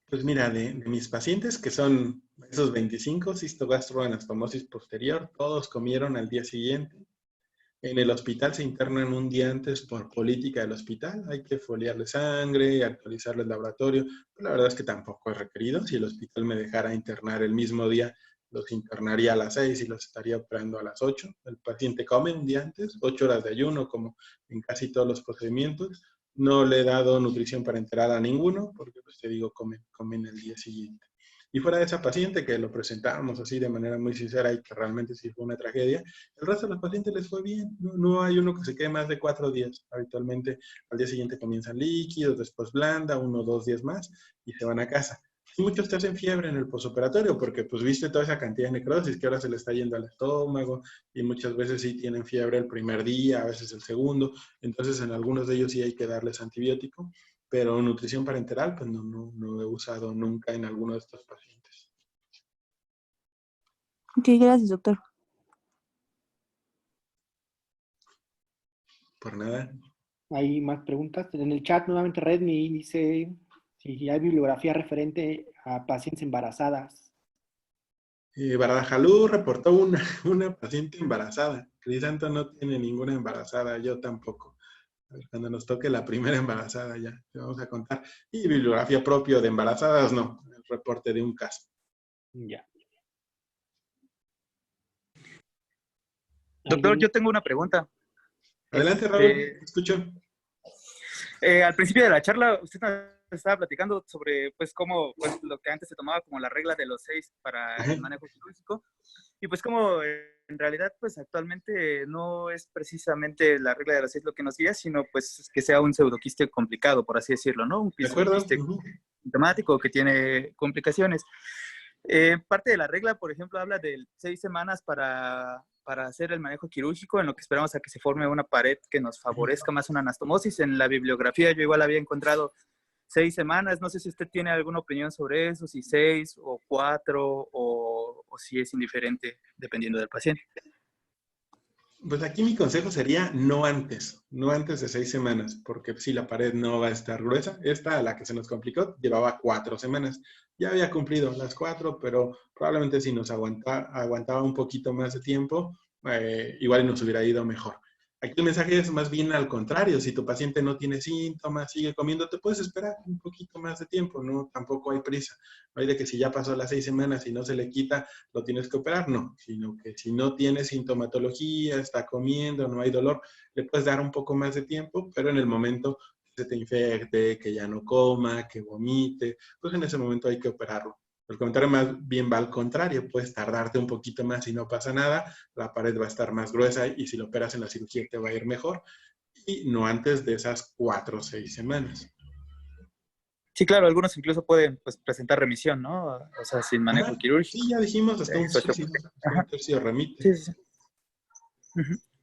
Pues mira, de mis pacientes, que son esos 25, cistogastroanastomosis posterior, todos comieron al día siguiente. En el hospital se internan un día antes por política del hospital. Hay que foliarle sangre, actualizarle el laboratorio. Pero la verdad es que tampoco es requerido. Si el hospital me dejara internar el mismo día, los internaría a las 6 y los estaría operando a las 8. El paciente come un día antes, 8 horas de ayuno, como en casi todos los procedimientos. No le he dado nutrición parenteral a ninguno, porque pues te digo, comen el día siguiente. Y fuera de esa paciente que lo presentábamos así de manera muy sincera y que realmente sí fue una tragedia, el resto de los pacientes les fue bien. No hay uno que se quede más de 4 días. Habitualmente al día siguiente comienzan líquidos, después blanda, 1 o 2 días más y se van a casa. Y muchos te hacen fiebre en el posoperatorio porque pues viste toda esa cantidad de necrosis que ahora se le está yendo al estómago y muchas veces sí tienen fiebre el primer día, a veces el segundo. Entonces en algunos de ellos sí hay que darles antibiótico, pero nutrición parenteral pues no he usado nunca en alguno de estos pacientes. Ok, gracias, doctor. Por nada. Hay más preguntas. En el chat nuevamente Redmi dice si hay bibliografía referente a pacientes embarazadas. Barajalú reportó una paciente embarazada. Crisanto no tiene ninguna embarazada, yo tampoco. A ver, cuando nos toque la primera embarazada ya, te vamos a contar. Y bibliografía propia de embarazadas, no. El reporte de un caso. Ya. Doctor, yo tengo una pregunta. Adelante, Raúl, te escucho. Al principio de la charla, usted nos estaba platicando sobre pues cómo pues, lo que antes se tomaba como la regla de los 6 para Ajá. el manejo quirúrgico, y pues como en realidad pues actualmente no es precisamente la regla de los 6 lo que nos guía, sino pues que sea un pseudoquiste complicado, por así decirlo, ¿no? Un ¿De acuerdo? pseudoquiste sintomático que tiene complicaciones. Parte de la regla, por ejemplo, habla de 6 semanas para hacer el manejo quirúrgico, en lo que esperamos a que se forme una pared que nos favorezca más una anastomosis. En la bibliografía yo igual había encontrado 6 semanas. No sé si usted tiene alguna opinión sobre eso, si 6 o 4 o si es indiferente, dependiendo del paciente. Pues aquí mi consejo sería no antes de 6 semanas, porque si la pared no va a estar gruesa. Esta, la que se nos complicó, llevaba 4 semanas. Ya había cumplido las 4, pero probablemente si nos aguantaba un poquito más de tiempo, igual nos hubiera ido mejor. Aquí el mensaje es más bien al contrario. Si tu paciente no tiene síntomas, sigue comiendo, te puedes esperar un poquito más de tiempo. No, tampoco hay prisa. No hay de que si ya pasó las 6 semanas y no se le quita, lo tienes que operar. No, sino que si no tiene sintomatología, está comiendo, no hay dolor, le puedes dar un poco más de tiempo, pero en el momento que se te infecte, que ya no coma, que vomite, pues en ese momento hay que operarlo. El comentario más bien va al contrario, puedes tardarte un poquito más y no pasa nada, la pared va a estar más gruesa y si lo operas en la cirugía te va a ir mejor, y no antes de esas 4 o 6 semanas. Sí, claro, algunos incluso pueden pues, presentar remisión, ¿no? O sea, sin manejo quirúrgico. Sí, ya dijimos, hasta un tercio remite. Sí.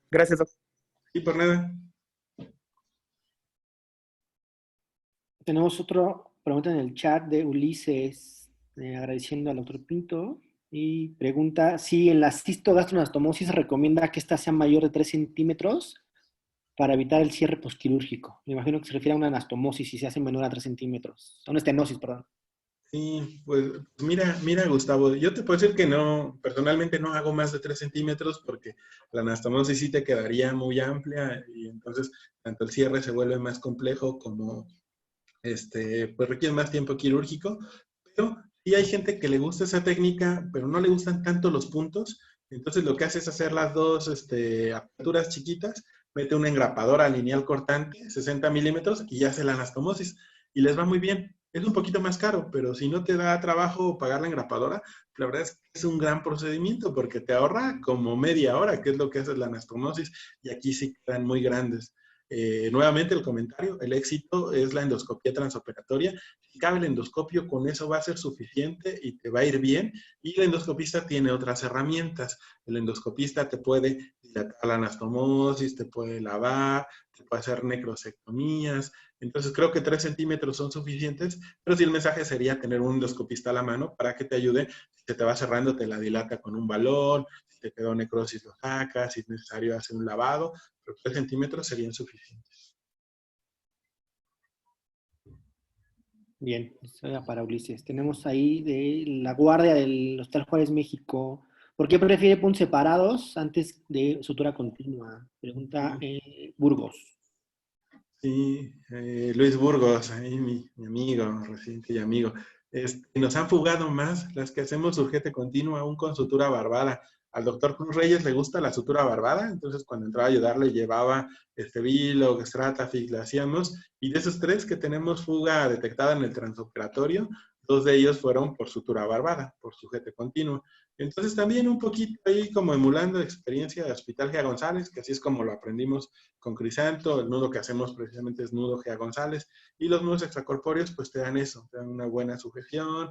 Gracias, doctor. Sí, por nada. Tenemos otra pregunta en el chat de Ulises, agradeciendo al doctor Pinto, y pregunta si en la cistogastroanastomosis se recomienda que esta sea mayor de 3 centímetros para evitar el cierre posquirúrgico. Me imagino que se refiere a una anastomosis si se hace menor a 3 centímetros. A una estenosis, perdón. Sí, pues mira, Gustavo, yo te puedo decir que no, personalmente no hago más de 3 centímetros porque la anastomosis sí te quedaría muy amplia y entonces tanto el cierre se vuelve más complejo como pues requiere más tiempo quirúrgico, pero sí hay gente que le gusta esa técnica, pero no le gustan tanto los puntos, entonces lo que hace es hacer las dos aperturas chiquitas, mete una engrapadora lineal cortante, 60 milímetros, y hace la anastomosis, y les va muy bien. Es un poquito más caro, pero si no te da trabajo pagar la engrapadora, la verdad es que es un gran procedimiento porque te ahorra como media hora, que es lo que hace la anastomosis, y aquí sí quedan muy grandes. Nuevamente el comentario, el éxito es la endoscopia transoperatoria. Si cabe el endoscopio, con eso va a ser suficiente y te va a ir bien. Y el endoscopista tiene otras herramientas. El endoscopista te puede dilatar la anastomosis, te puede lavar, te puede hacer necrosectomías. Entonces creo que 3 centímetros son suficientes, pero sí el mensaje sería tener un endoscopista a la mano para que te ayude. Si se te va cerrando, te la dilata con un balón. Si te quedó necrosis, lo sacas. Si es necesario hacer un lavado. Pero 3 centímetros serían suficientes. Bien, eso era para Ulises. Tenemos ahí de la guardia del Hospital Juárez, México. ¿Por qué prefiere puntos separados antes de sutura continua? Pregunta Burgos. Sí, Luis Burgos, ahí mi amigo, reciente y amigo. Nos han fugado más las que hacemos surgete continuo aún con sutura barbada. Al doctor Cruz Reyes le gusta la sutura barbada, entonces cuando entraba a ayudarle llevaba Vilo, Stratafix, le hacíamos, y de esos 3 que tenemos fuga detectada en el transoperatorio, 2 de ellos fueron por sutura barbada, por sujete continuo. Entonces también un poquito ahí como emulando experiencia de Hospital G. González, que así es como lo aprendimos con Crisanto. El nudo que hacemos precisamente es nudo G. González, y los nudos extracorpóreos pues te dan eso, te dan una buena sujeción,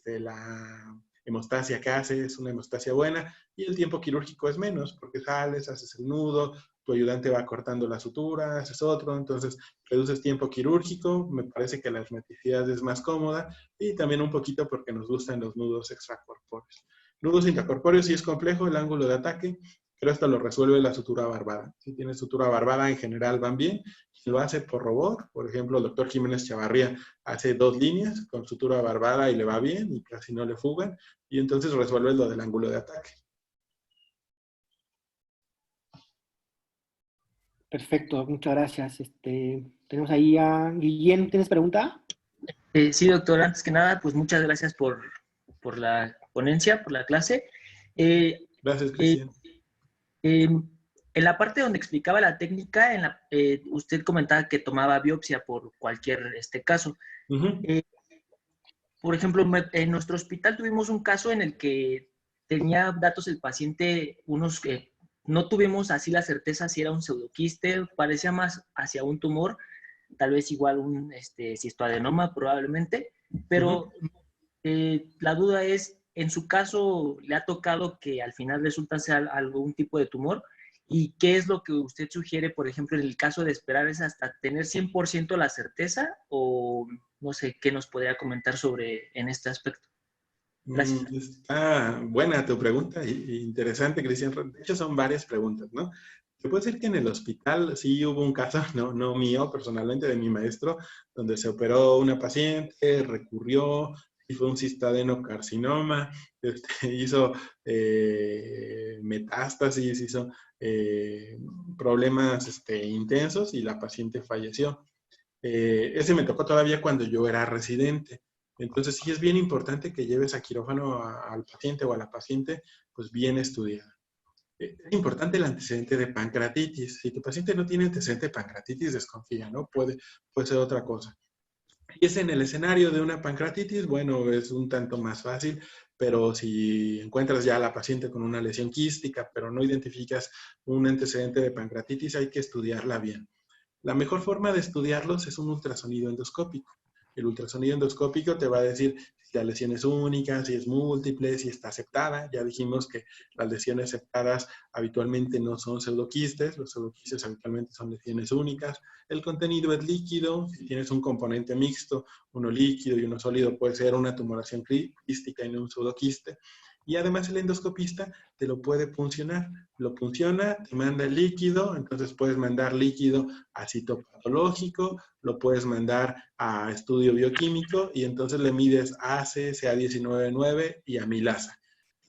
la hemostasia que hace es una hemostasia buena, y el tiempo quirúrgico es menos, porque sales, haces el nudo, tu ayudante va cortando la sutura, haces otro, entonces reduces tiempo quirúrgico, me parece que la hermeticidad es más cómoda, y también un poquito porque nos gustan los nudos extracorpóreos. Nudos intracorpóreos sí es complejo el ángulo de ataque, pero esto lo resuelve la sutura barbada. Si tienes sutura barbada, en general van bien. Si lo hace por robot, por ejemplo, el doctor Jiménez Chavarría hace 2 líneas con sutura barbada y le va bien y casi no le fugan, y entonces resuelve lo del ángulo de ataque. Perfecto, muchas gracias. Tenemos ahí a Guillén. ¿Tienes pregunta? Sí, doctor, antes que nada, pues muchas gracias por la ponencia, por la clase. Gracias, Cristian. En la parte donde explicaba la técnica, usted comentaba que tomaba biopsia por cualquier caso. Por ejemplo, en nuestro hospital tuvimos un caso en el que tenía datos el paciente, unos que no tuvimos así la certeza si era un pseudoquiste, parecía más hacia un tumor, tal vez igual un cistoadenoma probablemente, pero la duda es, en su caso, ¿le ha tocado que al final resulta ser algún tipo de tumor? ¿Y qué es lo que usted sugiere, por ejemplo, en el caso de esperar es hasta tener 100% la certeza? O no sé, ¿qué nos podría comentar en este aspecto? Gracias. Está buena tu pregunta, interesante, Cristian. De hecho, son varias preguntas, ¿no? Te puedo decir que en el hospital sí hubo un caso, no mío personalmente, de mi maestro, donde se operó una paciente, recurrió, y fue un cistadenocarcinoma, hizo metástasis, hizo problemas intensos, y la paciente falleció. Ese me tocó todavía cuando yo era residente. Entonces sí es bien importante que lleves a quirófano al paciente o a la paciente pues bien estudiada. Es importante el antecedente de pancreatitis. Si tu paciente no tiene antecedente de pancreatitis, desconfía, ¿no? Puede ser otra cosa. Y es en el escenario de una pancreatitis, bueno, es un tanto más fácil, pero si encuentras ya a la paciente con una lesión quística, pero no identificas un antecedente de pancreatitis, hay que estudiarla bien. La mejor forma de estudiarlos es un ultrasonido endoscópico. El ultrasonido endoscópico te va a decir si la lesión es única, si es múltiple, si está aceptada. Ya dijimos que las lesiones aceptadas habitualmente no son pseudoquistes, los pseudoquistes habitualmente son lesiones únicas. El contenido es líquido, si tienes un componente mixto, uno líquido y uno sólido, puede ser una tumoración quística y no un pseudoquiste. Y además el endoscopista te lo puede puncionar. Lo punciona, te manda el líquido, entonces puedes mandar líquido a citopatológico, lo puedes mandar a estudio bioquímico, y entonces le mides ACE, CA19-9 y amilasa.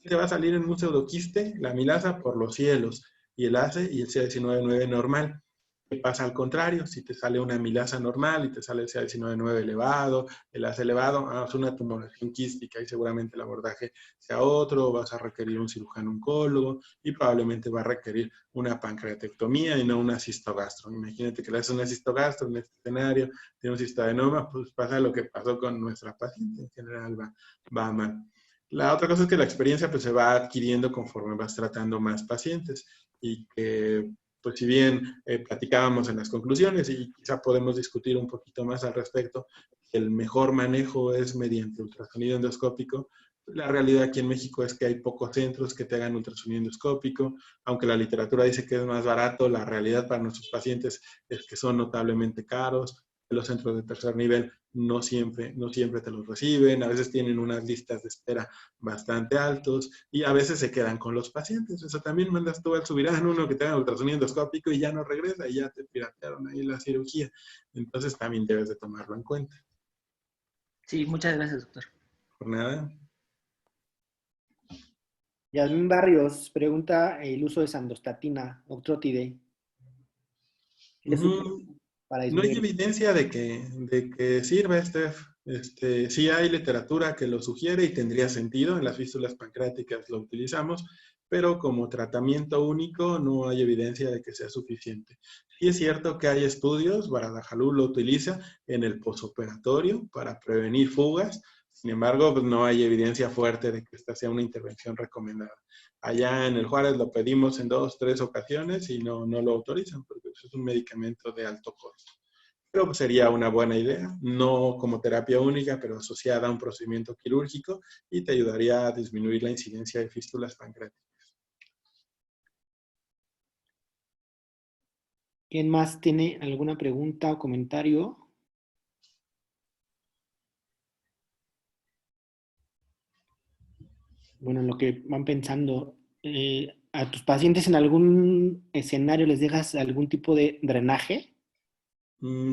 Te va a salir en un pseudoquiste la amilasa por los cielos, y el ACE y el CA19-9 normal. ¿Qué pasa al contrario? Si te sale una amilasa normal y te sale el CA19-9 elevado, el ACE elevado, es una tumoración quística y seguramente el abordaje sea otro, vas a requerir un cirujano oncólogo y probablemente va a requerir una pancreatectomía y no una cistogastro. Imagínate que le haces una cistogastro en este escenario, tiene un cistoadenoma, pues pasa lo que pasó con nuestra paciente, en general va mal. La otra cosa es que la experiencia pues se va adquiriendo conforme vas tratando más pacientes, y que pues si bien platicábamos en las conclusiones y quizá podemos discutir un poquito más al respecto, el mejor manejo es mediante ultrasonido endoscópico. La realidad aquí en México es que hay pocos centros que te hagan ultrasonido endoscópico, aunque la literatura dice que es más barato, la realidad para nuestros pacientes es que son notablemente caros. Los centros de tercer nivel no siempre te los reciben, a veces tienen unas listas de espera bastante altos y a veces se quedan con los pacientes. O sea, también mandas tú al Subirán uno que te haga ultrasonido endoscópico y ya no regresa y ya te piratearon ahí la cirugía. Entonces también debes de tomarlo en cuenta. Sí, muchas gracias, doctor. Por nada. Yasmín Barrios pregunta el uso de sandostatina, Octrotide. ¿Qué le sugiere para No hay disminuir? evidencia de que sirva, Steph. Sí hay literatura que lo sugiere y tendría sentido. En las fístulas pancreáticas lo utilizamos, pero como tratamiento único no hay evidencia de que sea suficiente. Sí es cierto que hay estudios, Baradajalú lo utiliza en el posoperatorio para prevenir fugas. Sin embargo, pues no hay evidencia fuerte de que esta sea una intervención recomendada. Allá en el Juárez lo pedimos en 2, 3 ocasiones y no lo autorizan porque es un medicamento de alto costo. Pero sería una buena idea, no como terapia única, pero asociada a un procedimiento quirúrgico y te ayudaría a disminuir la incidencia de fístulas pancreáticas. ¿Quién más tiene alguna pregunta o comentario? Bueno, en lo que van pensando, ¿a tus pacientes en algún escenario les dejas algún tipo de drenaje?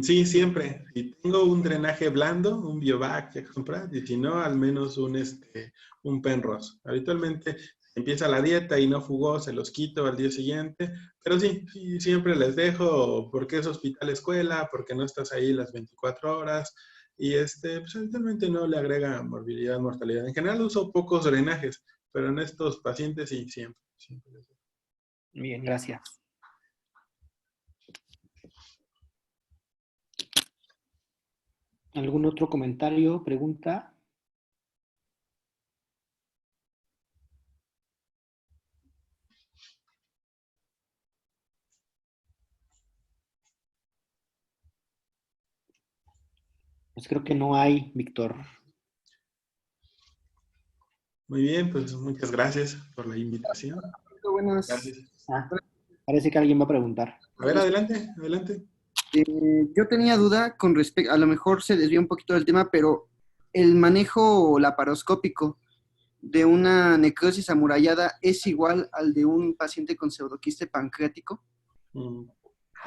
Sí, siempre. Si tengo un drenaje blando, un Biovac que comprar, y si no, al menos un Penrose. Habitualmente empieza la dieta y no jugó, se los quito al día siguiente, pero sí, siempre les dejo porque es hospital escuela, porque no estás ahí las 24 horas, y pues habitualmente no le agrega morbilidad, mortalidad. En general uso pocos drenajes, pero en estos pacientes sí, siempre les dejo. Bien, gracias. ¿Algún otro comentario, pregunta? Pues creo que no hay, Víctor. Muy bien, pues muchas gracias por la invitación. Buenas. Gracias. Parece que alguien va a preguntar. A ver, adelante. Yo tenía duda con respecto, a lo mejor se desvía un poquito del tema, pero el manejo laparoscópico de una necrosis amurallada es igual al de un paciente con pseudoquiste pancreático.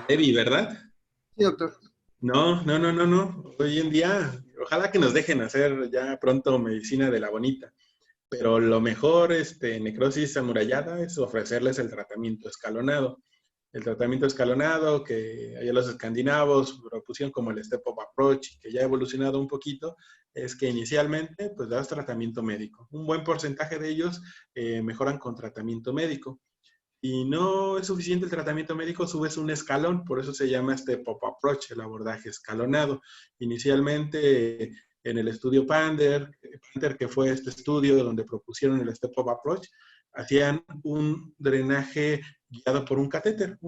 Debbie, ¿verdad? Sí, doctor. No. Hoy en día, ojalá que nos dejen hacer ya pronto medicina de la bonita. Pero lo mejor, necrosis amurallada es ofrecerles el tratamiento escalonado. El tratamiento escalonado que allá los escandinavos propusieron como el step-up approach, que ya ha evolucionado un poquito, es que inicialmente pues das tratamiento médico. Un buen porcentaje de ellos mejoran con tratamiento médico. Y no es suficiente el tratamiento médico, subes un escalón, por eso se llama step-up approach, el abordaje escalonado. Inicialmente en el estudio Pander, que fue este estudio donde propusieron el step-up approach, hacían un drenaje guiado por un catéter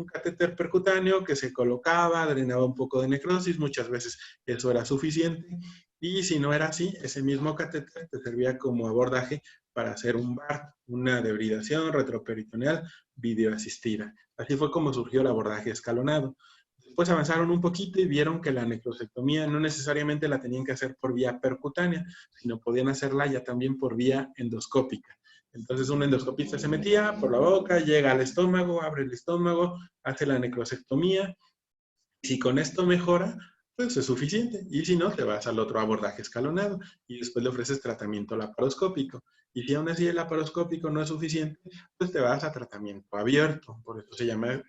percutáneo que se colocaba, drenaba un poco de necrosis, muchas veces eso era suficiente, y si no era así, ese mismo catéter te servía como abordaje para hacer un BART, una debridación retroperitoneal videoasistida. Así fue como surgió el abordaje escalonado. Después avanzaron un poquito y vieron que la necrosectomía no necesariamente la tenían que hacer por vía percutánea, sino podían hacerla ya también por vía endoscópica. Entonces un endoscopista se metía por la boca, llega al estómago, abre el estómago, hace la necrosectomía. Y si con esto mejora, pues es suficiente. Y si no, te vas al otro abordaje escalonado y después le ofreces tratamiento laparoscópico. Y si aún así el laparoscópico no es suficiente, pues te vas a tratamiento abierto. Por eso se llama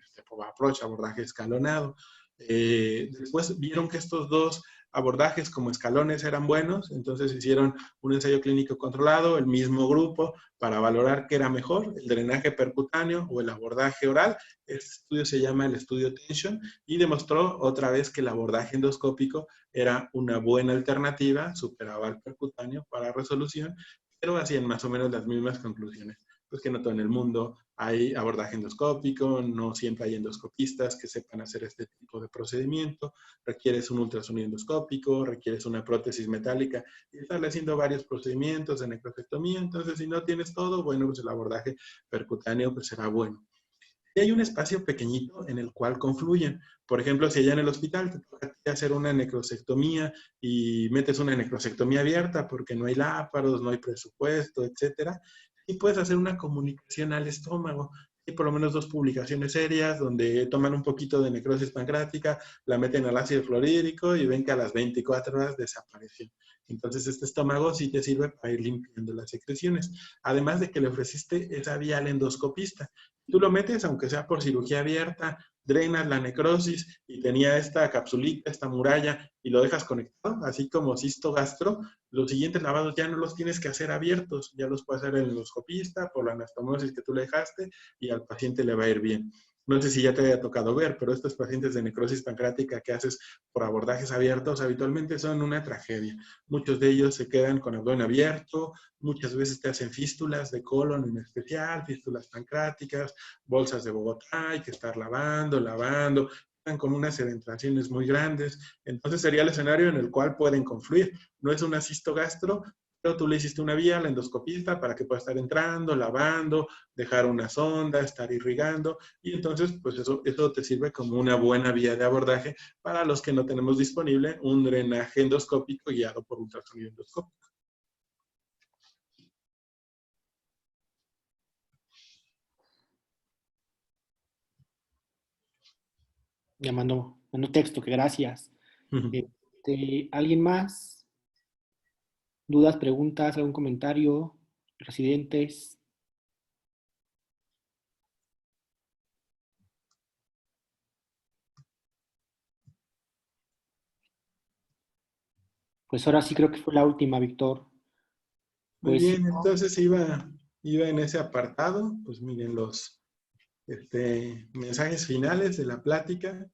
approach, abordaje escalonado. Después vieron que estos dos abordajes como escalones eran buenos, entonces hicieron un ensayo clínico controlado, el mismo grupo, para valorar qué era mejor, el drenaje percutáneo o el abordaje oral. Este estudio se llama el estudio Tension y demostró otra vez que el abordaje endoscópico era una buena alternativa, superaba al percutáneo para resolución, pero hacían más o menos las mismas conclusiones. Pues que no todo en el mundo hay abordaje endoscópico, no siempre hay endoscopistas que sepan hacer este tipo de procedimiento, requieres un ultrasonido endoscópico, requieres una prótesis metálica y estarle haciendo varios procedimientos de necrosectomía, entonces si no tienes todo, bueno, pues el abordaje percutáneo pues será bueno. Y hay un espacio pequeñito en el cual confluyen. Por ejemplo, si allá en el hospital te toca hacer una necrosectomía y metes una necrosectomía abierta porque no hay láparos, no hay presupuesto, etcétera, y puedes hacer una comunicación al estómago. hay por lo menos 2 publicaciones serias donde toman un poquito de necrosis pancreática, la meten al ácido clorhídrico y ven que a las 24 horas desapareció. Entonces, este estómago sí te sirve para ir limpiando las secreciones. Además de que le ofreciste esa vía al endoscopista. Tú lo metes, aunque sea por cirugía abierta, drenas la necrosis y tenía esta capsulita, esta muralla, y lo dejas conectado, así como cisto gastro, los siguientes lavados ya no los tienes que hacer abiertos, ya los puedes hacer el endoscopista por la anastomosis que tú le dejaste y al paciente le va a ir bien. No sé si ya te haya tocado ver, pero estos pacientes de necrosis pancreática que haces por abordajes abiertos habitualmente son una tragedia. Muchos de ellos se quedan con abdomen abierto, muchas veces te hacen fístulas de colon en especial, fístulas pancreáticas, bolsas de Bogotá, hay que estar lavando, están con unas edentraciones muy grandes. Entonces sería el escenario en el cual pueden confluir. No es una cistogastro, pero tú le hiciste una vía al endoscopista para que pueda estar entrando, lavando, dejar una sonda, estar irrigando, y entonces pues eso te sirve como una buena vía de abordaje para los que no tenemos disponible un drenaje endoscópico guiado por ultrasonido endoscópico. Ya mandó texto, que gracias. ¿Alguien más? ¿Dudas, preguntas, algún comentario? ¿Residentes? Pues ahora sí creo que fue la última, Víctor. Muy Pues bien, sí, entonces iba en ese apartado. Pues miren los mensajes finales de la plática.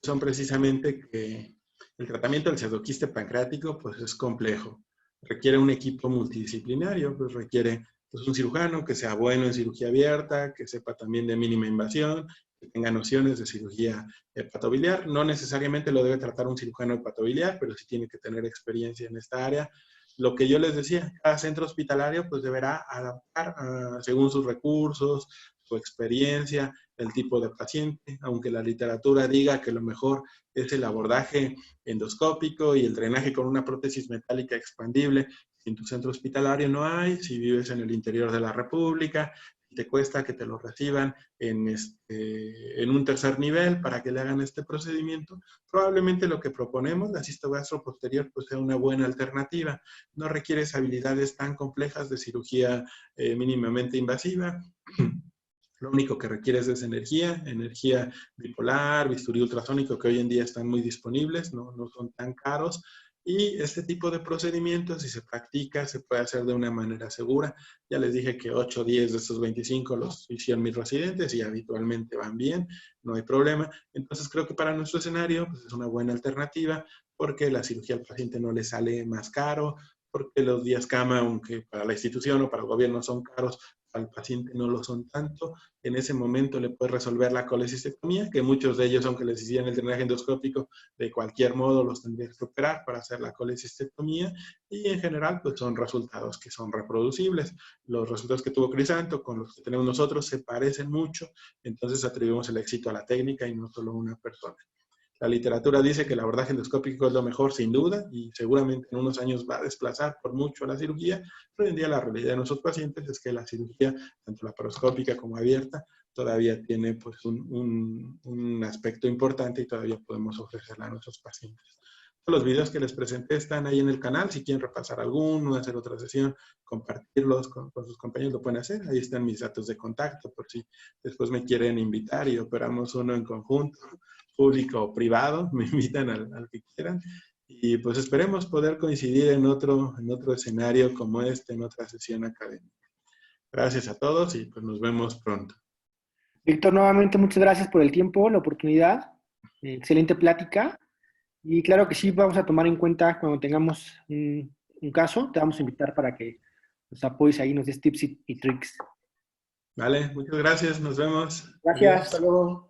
Son precisamente que el tratamiento del pseudoquiste pancreático pues es complejo. Requiere un equipo multidisciplinario, pues requiere pues, un cirujano que sea bueno en cirugía abierta, que sepa también de mínima invasión, que tenga nociones de cirugía hepatobiliar. No necesariamente lo debe tratar un cirujano hepatobiliar, pero sí tiene que tener experiencia en esta área. Lo que yo les decía, cada centro hospitalario pues deberá adaptar según sus recursos, su experiencia, el tipo de paciente, aunque la literatura diga que lo mejor es el abordaje endoscópico y el drenaje con una prótesis metálica expandible. Si en tu centro hospitalario no hay, si vives en el interior de la República, te cuesta que te lo reciban en un tercer nivel para que le hagan este procedimiento, probablemente lo que proponemos, la cistogastro posterior, pues sea una buena alternativa. No requieres habilidades tan complejas de cirugía mínimamente invasiva. Lo único que requieres es energía bipolar, bisturí ultrasónico, que hoy en día están muy disponibles, no son tan caros. Y este tipo de procedimientos, si se practica, se puede hacer de una manera segura. Ya les dije que 8 o 10 de estos 25 los hicieron mis residentes y habitualmente van bien, no hay problema. Entonces creo que para nuestro escenario pues es una buena alternativa porque la cirugía al paciente no le sale más caro, porque los días cama, aunque para la institución o para el gobierno son caros, al paciente no lo son tanto. En ese momento le puedes resolver la colecistectomía, que muchos de ellos, aunque les hicieran el drenaje endoscópico, de cualquier modo los tendrías que operar para hacer la colecistectomía, y en general pues son resultados que son reproducibles. Los resultados que tuvo Crisanto con los que tenemos nosotros se parecen mucho, entonces atribuimos el éxito a la técnica y no solo a una persona. La literatura dice que el abordaje endoscópico es lo mejor, sin duda, y seguramente en unos años va a desplazar por mucho a la cirugía, pero hoy en día la realidad de nuestros pacientes es que la cirugía, tanto laparoscópica como abierta, todavía tiene pues, un aspecto importante y todavía podemos ofrecerla a nuestros pacientes. Los videos que les presenté están ahí en el canal. Si quieren repasar alguno, hacer otra sesión, compartirlos con sus compañeros, lo pueden hacer. Ahí están mis datos de contacto por si después me quieren invitar y operamos uno en conjunto, público o privado, me invitan al que quieran. Y pues esperemos poder coincidir en otro escenario como este, en otra sesión académica. Gracias a todos y pues nos vemos pronto. Víctor, nuevamente muchas gracias por el tiempo, la oportunidad. Excelente plática. Y claro que sí, vamos a tomar en cuenta cuando tengamos un caso, te vamos a invitar para que nos apoyes ahí, nos des tips y tricks. Vale, muchas gracias, nos vemos. Gracias. Hasta luego.